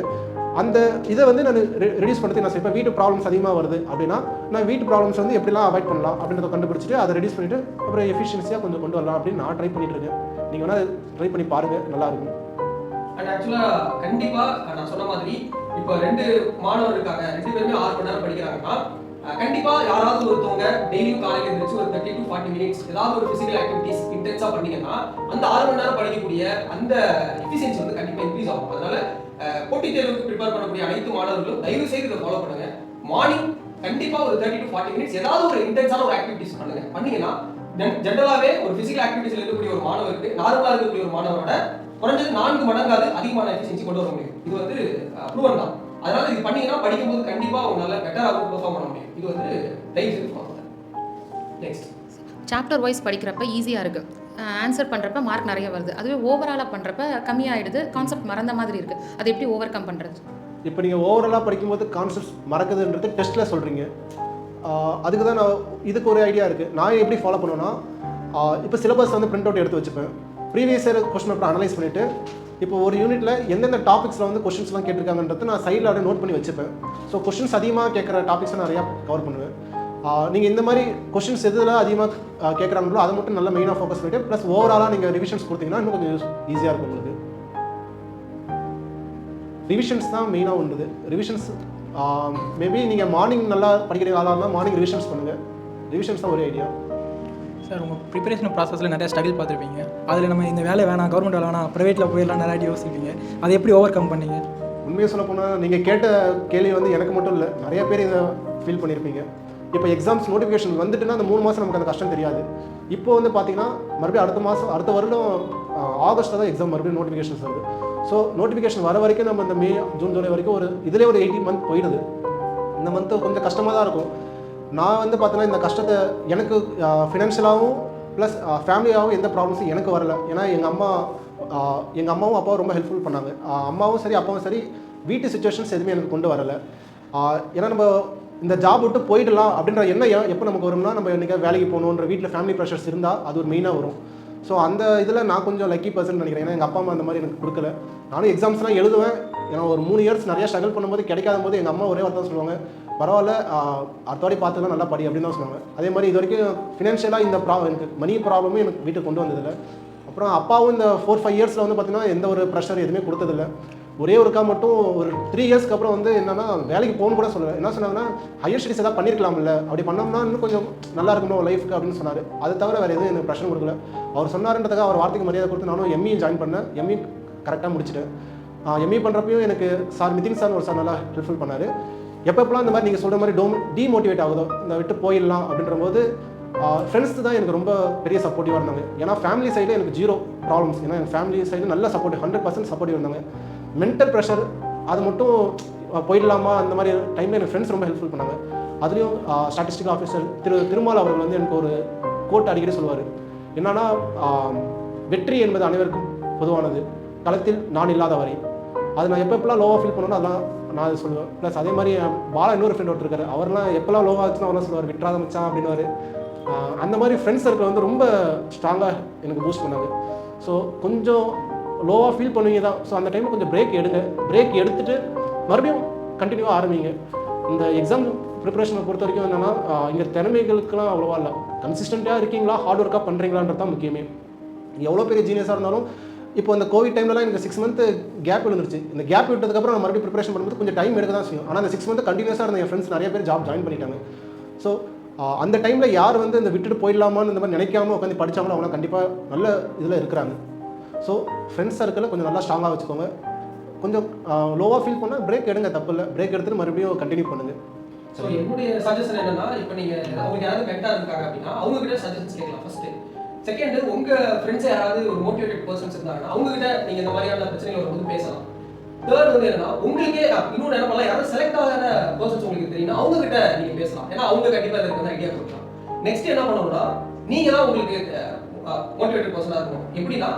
அந்த இதை வந்து நான் ரெடியூஸ் பண்ணுறதுக்கு நான் இப்போ வீட்டு ப்ராப்ளம்ஸ் அதிகமாக வருது அப்படின்னா நான் வீட்டு ப்ராப்ளம்ஸ் வந்து எப்படிலாம் அவாய்ட் பண்ணலாம் அப்படின்றத கண்டுபிடிச்சிட்டு அதை ரெடியூஸ் பண்ணிவிட்டு அப்புறம் எஃபிஷியன்சியாக கொஞ்சம் கொண்டு வரலாம் அப்படின்னு நான் ட்ரை பண்ணிட்டு இருக்கேன். நீங்கள் வேணால் ட்ரை பண்ணி பாருங்கள், நல்லாயிருக்கும். அண்ட் ஆக்சுவலாக கண்டிப்பாக நான் சொன்ன மாதிரி இப்போ 2 மாணவர் இருக்காங்க, 2 பேருமே 6 மணி நேரம் படிக்கிறாங்கன்னா கண்டிப்பாக யாராவது ஒருத்தவங்க டெய்லியும் காலையில் எழுந்திரிச்சு ஒரு 30 to 40 minutes ஏதாவது ஒரு ஃபிசிக்கல் ஆக்டிவிட்டிஸ் இன்டென்ஸாக பண்ணீங்கன்னா அந்த 6 மணி நேரம் படிக்கக்கூடிய அந்த எஃபிஷியன்சி வந்து கண்டிப்பாக இன்க்ரீஸ் ஆகும். அதனால போட்டித் தேர்வுக்கு ப்ரிப்பேர் பண்ணக்கூடிய அனைத்து மாணவர்களும் தயவு செய்து இதை ஃபாலோ பண்ணுங்க. மார்னிங் கண்டிப்பாக ஒரு 30 to 40 minutes ஏதாவது ஒரு இன்டென்ஸான ஒரு ஆக்டிவிட்டிஸ் பண்ணுங்க. பண்ணீங்கன்னா ஜென்ரலாகவே ஒரு ஃபிசிக்கல் ஆக்டிவிட்டிஸ்ல இருக்கக்கூடிய ஒரு மாணவருக்கு நார்மலாக இருக்கக்கூடிய ஒரு மாணவரோட குறைஞ்சது 4 மடங்காவது அதிகமான எஃபிஷியன்சி கொண்டு வர முடியும். இது வந்து ப்ரூவன் தான். அதனால இது பண்ணீங்கன்னா படிக்கும்போது கண்டிப்பாக உங்களால பெட்டராக பெர்ஃபார்ம் பண்ண முடியும். இது வந்து தயவு செய்து ஃபாலோ பண்ணுங்க. நெக்ஸ்ட், சாப்டர் வைஸ் படிக்கிறப்ப ஈஸியாக இருக்குது, ஆன்சர் பண்ணுறப்ப மார்க் நிறைய வருது. அதுவே ஓவராலாக பண்ணுறப்ப கம்மியாகிடுது, கான்செப்ட் மறந்த மாதிரி இருக்குது. அதை எப்படி ஓவர் கம் பண்ணுறது? இப்போ நீங்கள் ஓவராலாக படிக்கும்போது கான்செப்ட்ஸ் மறக்குதுன்றது டெஸ்ட்டில் சொல்கிறீங்க. அதுக்கு தான் நான் இதுக்கு ஒரு ஐடியா இருக்குது. நான் எப்படி ஃபாலோ பண்ணுவேன்னா இப்போ சிலபஸ் வந்து பிரிண்ட் அவுட் எடுத்து வச்சுப்பேன். Previous year question paper analyse பண்ணிவிட்டு இப்போ ஒரு யூனிட்டில் எந்தெந்த டாபிக்ஸில் வந்து கொஸ்டின்ஸ்லாம் கேட்டிருக்காங்கன்றது நான் சைடில் அப்படியே நோட் பண்ணி வச்சுப்பேன். ஸோ கொஸ்டின்ஸ் அதிகமாக கேட்குற டாபிக்ஸை நான் நிறையா கவர் பண்ணுவேன். நீங்கள் இந்த மாதிரி கொஸ்டின்ஸ் எதில் அதிகமாக கேட்குறாங்களோ அதை மட்டும் நல்லா மெயினாக ஃபோக்கஸ் பண்ணிவிட்டு ப்ளஸ் ஓவராலாக நீங்கள் ரிவிஷன்ஸ் கொடுத்தீங்கன்னா இன்னும் கொஞ்சம் ஈஸியாக இருக்கும் உங்களுக்கு. ரிவிஷன்ஸ் தான் மெயினாக உண்டுது. ரிவிஷன்ஸ் மேபி நீங்கள் மார்னிங் நல்லா படிக்கிற ஆளாக இருந்தால் மார்னிங் ரிவிஷன்ஸ் பண்ணுங்கள். ரிவிஷன்ஸ் தான் ஒரு ஐடியா. சார், உங்கள் ப்ரிப்பரேஷன் ப்ராசஸில் நிறையா ஸ்ட்ரகிள் பார்த்துருப்பீங்க. அதில் நம்ம இந்த வேலை வேணாம், கவர்மெண்ட் வேலை வேணாம், ப்ரைவேட்டில் போயிடலாம் நிறையா யோசிப்பீங்க. அதை எப்படி ஓவர் கம் பண்ணீங்க? உண்மையாக சொல்ல போனால் நீங்கள் கேட்ட கேள்வி வந்து எனக்கு மட்டும் இல்லை, நிறைய பேர் இதை ஃபீல் பண்ணியிருப்பீங்க. இப்போ எக்ஸாம்ஸ் நோட்டிஃபிகேஷன் வந்துட்டுன்னா அந்த 3 மாதம் நமக்கு அந்த கஷ்டம் தெரியாது. இப்போ வந்து பார்த்தீங்கன்னா மறுபடியும் அடுத்த வருடம் ஆகஸ்ட்டில் தான் எக்ஸாம் மறுபடியும் நோட்டிஃபிகேஷன்ஸ் வருது. ஸோ நோட்டிஃபிகேஷன் வர வரைக்கும் நம்ம இந்த மே, ஜூன், ஜூலை வரைக்கும் இதிலே ஒரு 18 month போயிடுது. இந்த மந்த்து கொஞ்சம் கஷ்டமாக தான் இருக்கும். நான் வந்து பார்த்தீங்கன்னா இந்த கஷ்டத்தை எனக்கு ஃபினான்ஷியலாகவும் ப்ளஸ் ஃபேமிலியாகவும் எந்த ப்ராப்ளம்ஸும் எனக்கு வரலை. ஏன்னா எங்கள் அம்மாவும் அப்பாவும் ரொம்ப ஹெல்ப்ஃபுல் பண்ணாங்க. அம்மாவும் சரி அப்பாவும் சரி வீட்டு சுச்சுவேஷன்ஸ் எதுவுமே எனக்கு கொண்டு வரலை. ஏன்னா நம்ம இந்த ஜாப் விட்டு போயிடலாம் அப்படின்ற எண்ணம் எப்போ நமக்கு வரும்னா நம்ம என்றைக்கா வேலைக்கு போகணுன்ற வீட்டில் ஃபேமிலி ப்ரெஷர்ஸ் இருந்தால் அது ஒரு மெயினாக வரும். ஸோ அந்த இதில் நான் கொஞ்சம் லக்கி பர்சன் நினைக்கிறேன். ஏன்னா எங்கள் அப்பா அம்மா அந்த மாதிரி எனக்கு கொடுக்கல. நானும் எக்ஸாம்ஸ்லாம் எழுதுவேன். ஏன்னா ஒரு 3 years நிறையா ஸ்ட்ரகிள் பண்ணும்போது கிடைக்காத போது எங்கள் அம்மா ஒரே வார்த்தை சொல்லுவாங்க, பரவாயில்ல அடுத்த வாட்டி பார்த்துலாம் நல்லா படி அப்படின்னு தான் சொல்லுவாங்க. அதே மாதிரி இது வரைக்கும் ஃபினான்ஷியலாக இந்த எனக்கு மணி ப்ராப்ளமும் எனக்கு வீட்டுக்கு கொண்டு வந்ததில்லை. அப்புறம் அப்பாவும் இந்த 4-5 yearsல வந்து பார்த்தீங்கன்னா எந்த ஒரு ப்ரெஷர் எதுவுமே கொடுத்ததில்லை. ஒரே ஒருக்கா மட்டும் ஒரு 3 yearsக்கு அப்புறம் வந்து என்னன்னா வேலைக்கு போகணும்னு கூட சொல்லுவேன். என்ன சொன்னாங்கன்னா ஹையர் ஸ்டடிஸ் எதாவது பண்ணியிருக்கலாம்ல, அப்படி பண்ணோம்னா இன்னும் கொஞ்சம் நல்லா இருக்கணும் லைஃப்க்கு அப்படின்னு சொன்னார். அது தவிர வேறு எதுவும் எனக்கு ப்ரெஷர் கொடுக்கல. அவர் சொன்னார்ன்றதுக்காக அவர் வார்த்தைக்கு மரியாதை கொடுத்து நானும் எம்இ ஜாயின் பண்ணேன். எம்இ கரெக்டாக முடிச்சிட்டேன். எம்இ பண்ணுறப்பையும் எனக்கு மிதின் சார் ஒரு சார் நல்லா ஹெல்ப்ஃபுல் பண்ணார். எப்பப்பெல்லாம் இந்த மாதிரி நீங்கள் சொல்கிற மாதிரி டீமோட்டிவேட் ஆகுதோ, இந்த விட்டு போயிடலாம் அப்படின்ற போது ஃப்ரெண்ட்ஸ் தான் எனக்கு ரொம்ப பெரிய சப்போர்ட்டிவாக இருந்தாங்க. ஏன்னா ஃபேமிலி சைடில் எனக்கு 0 ப்ராப்ளம்ஸ். ஏன்னா என் ஃபேமிலி சைடு நல்ல சப்போர்ட்டிவ் 100% சப்போர்ட்டிவ் இருந்தாங்க. மென்டல் ப்ரெஷர் அது மட்டும் போயிடலாமா அந்த மாதிரி டைமில் எனக்கு ஃப்ரெண்ட்ஸ் ரொம்ப ஹெல்ப்ஃபுல் பண்ணாங்க. அதுலேயும் ஸ்டாட்டிஸ்டிக்கல் ஆஃபீஸர் திருமால் அவர்கள் வந்து எனக்கு ஒரு கோட் அடிக்கடி சொல்லுவார். என்னன்னா, வெற்றி என்பது அனைவருக்கும் பொதுவானது, களத்தில் நான் இல்லாத வரை. அது நான் எப்பப்பெல்லாம் லோவாக ஃபீல் பண்ணணும் அதெல்லாம் நான் அது சொல்லுவேன். ப்ளஸ் அதே மாதிரி பாலா இன்னொரு ஃப்ரெண்ட் ஒருத்தர் இருக்காரு, அவர்லாம் எப்போல்லாம் லோவாக ஆச்சுன்னா அவரெல்லாம் சொல்லுவார் விட்றாத மச்சான் அப்படின்னுவார். அந்த மாதிரி ஃப்ரெண்ட்ஸ் சர்க்கிள் வந்து ரொம்ப ஸ்ட்ராங்காக எனக்கு பூஸ்ட் பண்ணாங்க. ஸோ கொஞ்சம் லோவாக ஃபீல் பண்ணுவீங்க தான். ஸோ அந்த டைமில் கொஞ்சம் பிரேக் எடுங்க. பிரேக் எடுத்துகிட்டு மறுபடியும் கண்டினியூவாக ஆரம்பிங்க. இந்த எக்ஸாம் ப்ரிப்பரேஷனை பொறுத்த வரைக்கும் என்னென்னா, இங்கே திறமைகளுக்கெல்லாம் அவ்வளோவா இல்லை, கன்சிஸ்டண்ட்டாக இருக்கீங்களா, ஹார்ட் ஒர்க்காக பண்ணுறீங்களான்றது தான் முக்கியமே. எவ்வளோ பெரிய ஜீனியஸாக இருந்தாலும் இப்போ இந்த கோவிட் டைம்லலாம் எனக்கு 6 மந்த் கேப் விழுந்துருச்சு. இந்த கேப் விட்டதுக்கப்புறம் நான் மறுபடியும் ப்ரிப்பரேஷன் பண்ணும்போது கொஞ்சம் டைம் எடுக்க தான் செய்யும். ஆனால் அந்த 6 மந்த் கண்டினியூஸாக இருந்த என் ஃப்ரெண்ட்ஸ் நிறைய பேர் ஜாப் ஜாயின் பண்ணிட்டாங்க. ஸோ அந்த டைமில் யார் வந்து இந்த விட்டுட்டு போயிடலாமான்னு இந்த மாதிரி நினைக்காம உட்காந்து படித்தாங்களோ அவங்களாம் கண்டிப்பாக நல்ல இதில் இருக்கிறாங்க. ஸோ ஃப்ரெண்ட்ஸ் சர்க்கிளை கொஞ்சம் நல்லா ஸ்ட்ராங்காக வச்சுக்கோங்க. கொஞ்சம் லோவாக ஃபீல் பண்ணால் பிரேக் எடுங்க, தப்பு இல்லை. பிரேக் எடுத்துட்டு மறுபடியும் கண்டினியூ பண்ணுங்கள். ஸோ என்னுடைய சஜஷன் என்னன்னா, இப்போ நீங்கள் அவங்க யாராவது மென்டாக இருக்காங்க அப்படின்னா அவங்ககிட்ட சஜஷன்ஸ் கேட்கலாம் ஃபர்ஸ்ட்டு. செகண்ட், உங்கள் ஃப்ரெண்ட்ஸ் யாராவது ஒரு மோட்டிவேட்டட் பர்சன்ஸ் இருந்தாங்கன்னா அவங்ககிட்ட நீங்கள் இந்த மாதிரியான பிரச்சனைகள் வரும்போது பேசலாம். தேர்ட் வந்து என்னன்னா, உங்களுக்கே இன்னொன்று என்ன பண்ணலாம், யாராவது செலக்ட் ஆகிற பர்சன்ஸ் உங்களுக்கு தெரியும்னா அவங்ககிட்ட நீங்கள் பேசலாம். ஏன்னா அவங்க கண்டிப்பாக இதுக்கு வந்து ஐடியா கொடுக்கலாம். நெக்ஸ்ட் என்ன பண்ணணும்னா, நீங்கள் தான் உங்களுக்கு மோட்டிவேட்டட் பர்சனாக இருக்கணும். எப்படின்னா,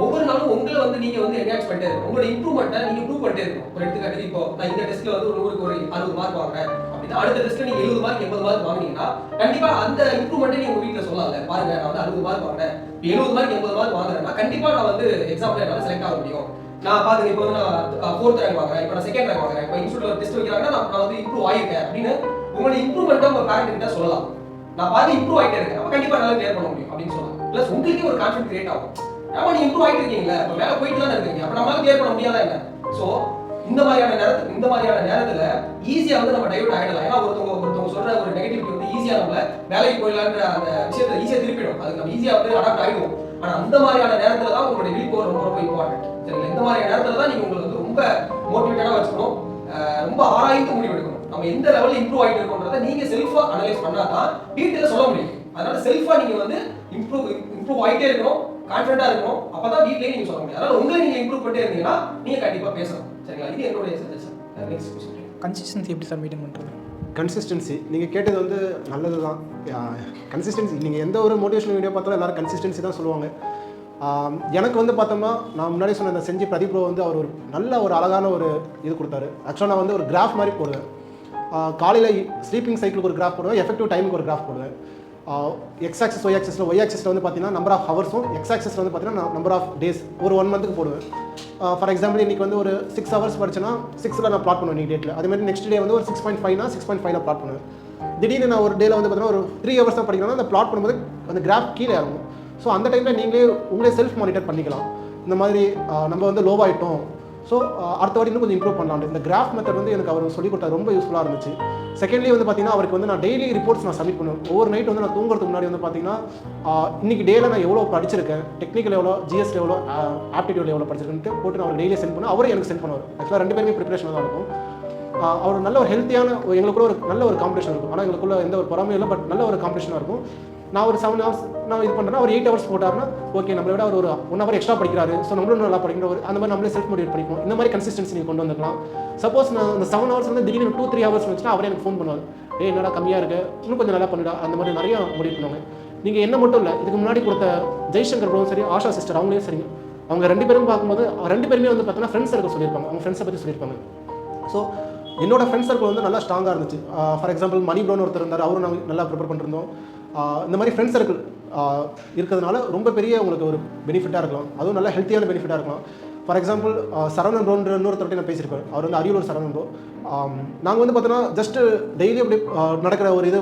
ஒவ்வொரு நாளும் உங்களை வந்து நீங்கள் வந்து என்ஹான்ஸ் பண்ணிட்டே இருக்கணும். உங்களோட இம்ப்ரூவ்மெண்ட்டை நீங்கள் ப்ரூவ் பண்ணிட்டே இருக்கணும். ஒரு எடுத்துக்காட்டு, இப்போ நான் இந்த டெஸ்ட்டில் வந்து ஒரு 100க்கு ஒரு 60 மார்க் வாங்குறேன் அப்படின்னா அடுத்த டெஸ்ட்டில் நீங்கள் 70 மார்க் 80 மார்க் வாங்கினீங்கன்னா கண்டிப்பாக அந்த இம்ப்ரூவ்மெண்ட்டை நீங்கள் உங்கள் வீட்டில் சொல்லலாம்ல. பாருங்க, நான் வந்து 60 மார்க் வாங்கினேன், 70 மார்க் 80 மார்க் வாங்குறேன்னா கண்டிப்பாக நான் வந்து எக்ஸாம்பிள் என்னால் செலக்ட் ஆக முடியும். நான் பாருங்க, இப்போ வந்து நான் 4th ரேங்க் வாங்குறேன், இப்போ நான் 2nd ரேங்க் வாங்குறேன், இப்போ இன்ஸ்டியூட்ல டெஸ்ட் வைக்கிறாங்கன்னா நான் வந்து இம்ப்ரூவ் ஆகிருக்கேன் அப்படின்னு உங்களோட இம்ப்ரூவ்மெண்ட்டை உங்கள் பேரண்ட் கிட்ட சொல்லலாம். நான் பாருங்க இம்ப்ரூவ் ஆகிட்டே இருக்கேன், அப்போ கண்டிப்பாக நல்லா கிளியர் பண்ண முடியும் அப்படின்னு சொல்லலாம். ப்ளஸ் உங்களுக்கே ஒரு கான்ஃபிடன்ஸ் கிரியேட் ஆகும். ஆமா, நீ இம்ப்ரூவ் ஆகிட்டு இருக்கீங்களா, இப்போ மேலே போயிட்டு தானே இருக்கீங்க, அப்போ நம்மளால கிளியர் பண்ண முடியாதா என்ன? ஸோ இந்த மாதிரியான நேரத்தில் ஈஸியாக வந்து நம்ம டைவர்ட் ஆகிடலாம். ஏன்னா ஒருத்தவங்க சொல்ற ஒரு நெகட்டிவிட்டி வந்து ஈஸியாக நம்ம வேலைக்கு போயிடலான்ற அந்த விஷயத்தை ஈஸியாக திருப்பிடும். அதுக்கு நம்ம ஈஸியாக வந்து அடாப்ட் ஆகிடுவோம். ஆனால் அந்த மாதிரியான நேரத்தில் தான் உங்களுடைய வில் பவர் ரொம்ப ரொம்ப இம்பார்ட்டன்ட். சரிங்களா? இந்த மாதிரியான நேரத்தில் தான் நீங்கள் உங்களுக்கு வந்து ரொம்ப மோட்டிவேட்டடாக வச்சுக்கணும், ரொம்ப ஆராய்ந்து முடிவு எடுக்கணும். நம்ம எந்த லெவலில் இம்ப்ரூவ் ஆகிட்டு இருக்கோன்றதை நீங்கள் செல்ஃபாக அனலைஸ் பண்ணால் தான் வீட்டில் சொல்ல முடியும். அதனால செல்ஃபாக நீங்கள் வந்து இம்ப்ரூவ் ஆகிட்டே இருக்கணும், கான்ஃபிடென்ட்டாக இருக்கணும். அப்போ தான் வீட்லேயே நீங்கள் சொல்ல முடியும். அதனால் உங்களை நீங்கள் இம்ப்ரூவ் பண்ணிட்டே இருந்தீங்கன்னா நீங்கள் கண்டிப்பாக பேசலாம். சரிங்களா? இது என்னுடைய சஜஷன். நெக்ஸ்ட் கொஸ்டின், கன்சிஸ்டன்சி எப்படி சார் மெயின்டைன் பண்ணுறது? கன்சிஸ்டன்சி நீங்கள் கேட்டது வந்து நல்லது தான். கன்சிஸ்டன்சி நீங்கள் எந்த ஒரு மோட்டிவேஷனல் வீடியோ பார்த்தாலும் எல்லாரும் கன்சிஸ்டன்சி தான் சொல்லுவாங்க. எனக்கு வந்து பார்த்தோம்னா, நான் முன்னாடி சொன்ன இந்த செஞ்சு பிரதீப் ப்ரோ வந்து அவர் ஒரு நல்ல ஒரு அழகான ஒரு இது கொடுத்தாரு. ஆக்சுவலாக நான் வந்து ஒரு கிராஃப் மாதிரி போடுவேன். காலையில் ஸ்லீப்பிங் சைக்கிளுக்கு ஒரு கிராஃப் போடுவேன், எஃபெக்டிவ் டைமுக்கு ஒரு கிராஃப் போடுவேன். எக்ஸ் ஆக்சஸ் ஒய் ஆக்சஸில் வந்து பார்த்தீங்கன்னா நம்பர் ஆஃப் ஹவர்ஸும், எக்ஸ் ஆக்சஸில் வந்து பார்த்தீங்கன்னா நம்பர் ஆஃப் டேஸ் ஒரு 1 மந்த்துக்கு போடுவேன். ஃபார் எக்ஸாம்பிள் இன்றைக்கி வந்து ஒரு 6 ஹவர்ஸ் படிச்சேன்னா 6ல் நான் ப்ளாட் பண்ணுவேன் இன்றைக்கி டேட்டில். அதேமாதிரி நெக்ஸ்ட் டே வந்து ஒரு 6.5னா 6.5ல ப்ளாட் பண்ணுவேன். திடீர்னு நான் ஒரு டேயில் வந்து பார்த்தீங்கன்னா ஒரு 3 ஹவர்ஸ் தான் படிக்கணும்னா அந்த ப்ளாட் பண்ணும்போது அந்த கிராஃப் கீழே இறங்கும். ஸோ அந்த டைமில் உங்களே செல்ஃப் மானிட்டர் பண்ணிக்கலாம். இந்த மாதிரி நம்ம வந்து லோவாகிட்டோம், ஸோ அடுத்த வாட்டி இன்னும் கொஞ்சம் இம்ப்ரூவ் பண்ணலாம். இந்த கிராஃப் மெத்தட் வந்து எனக்கு அவர் சொல்லிக் கொடுத்தா ரொம்ப யூஸ்ஃபுல்லாக இருந்துச்சு. செகண்ட்லி வந்து பார்த்தீங்கன்னா அவருக்கு வந்து நான் டெய்லி ரிப்போர்ட்ஸ் நான் சப்மிட் பண்ணுவேன். ஒவ்வொரு நைட் வந்து நான் தூங்குறதுக்கு முன்னாடி வந்து பார்த்தீங்கன்னா இன்றைக்கி டேயில் நான் எவ்வளோ படிச்சிருக்கேன், டெக்னிக்கல் எவ்வளோ, ஜிஎஸ்டி எவ்வளோ, ஆப்டிடியூட் எவ்வளோ படிச்சிருக்கேன்ட்டு போட்டு நான் அவர் டெய்லியே சென்ட் பண்ணுவேன். அவரும் எனக்கு சென்ட் பண்ணுவார். ஆக்சுவலாக 2 பேருமே ப்ரிப்பரேஷன் தான் இருக்கும். அவர் நல்ல ஒரு ஹெல்த்தியான, எங்களுக்குள்ள ஒரு நல்ல ஒரு காம்படிஷன் இருக்கும். ஆனால் எங்களுக்குள்ள எந்த ஒரு பொறாமையும் இல்லை, பட் நல்ல ஒரு காம்படிஷனாக இருக்கும். நான் ஒரு 7 ஹவர்ஸ் நான் இது பண்ணுறேன்னா அவர் 8 ஹவர்ஸ் போட்டாருன்னா ஓகே, நம்மளை விட அவர் ஒரு 1 ஹவர் எக்ஸ்ட்ரா படிக்கிறாரு, ஸோ நம்மளும் நல்லா படிக்கிற ஒரு அந்த மாதிரி நம்மளே செல்ஃப் மோட்டிவேட் பண்ணிப்போம். இந்த மாதிரி கன்சிஸ்டன்சி நீங்கள் கொண்டு வந்துக்கலாம். சப்போஸ் நான் அந்த 7 ஹவர்ஸ் வந்து திடீர்னு 2-3 ஹவர்ஸ் வச்சுன்னா அவரே எனக்கு ஃபோன் பண்ணுவார், என்னடா கம்மியாக இருக்குது, இன்னும் கொஞ்சம் நல்லா பண்ணிடா, அந்த மாதிரி நிறைய மோட்டிவேட் பண்ணுவாங்க. நீங்கள் என்ன மட்டும் இல்லை, இதுக்கு முன்னாடி கொடுத்த ஜெய்சங்கர் ப்ரோவும் சரி, ஆஷா சிஸ்டர் அவங்களையும் சரி, அவங்க 2 பேரும் பார்க்கும்போது 2 பேருமே வந்து பார்த்தீங்கன்னா ஃப்ரெண்ட்ஸ் சர்க்கிள் சொல்லியிருப்பாங்க, அவங்க ஃப்ரெண்ட்ஸை பற்றி சொல்லியிருப்பாங்க. ஸோ என்னோட ஃப்ரெண்ட்ஸ் சர்க்கிள் வந்து நல்லா ஸ்ட்ராங்காக இருந்துச்சு. ஃபார் எக்ஸாம்பிள் மணி ப்ரோன்னு ஒருத்தர் இருந்தார், அவரும் நாங்கள் நல்லா ப்ரிப்பேர் பண்ணிருந்தோம். இந்த மாதிரி ஃப்ரெண்ட்ஸ் சர்க்கிள் இருக்கிறதுனால ரொம்ப பெரிய உங்களுக்கு ஒரு பெனிஃபிட்டாக இருக்கலாம், அதுவும் நல்ல ஹெல்த்தியான பெனிஃபிட்டாக இருக்கலாம். ஃபார் எக்ஸாம்பிள் சரவணன் ப்ரோன்ற இன்னொருத்தர்கிட்ட நான் பேசியிருப்பேன். அவர் வந்து அரியலூர் சரவணன் ப்ரோ. நாங்கள் வந்து பார்த்தோன்னா ஜஸ்ட்டு டெய்லி அப்படி நடக்கிற ஒரு இது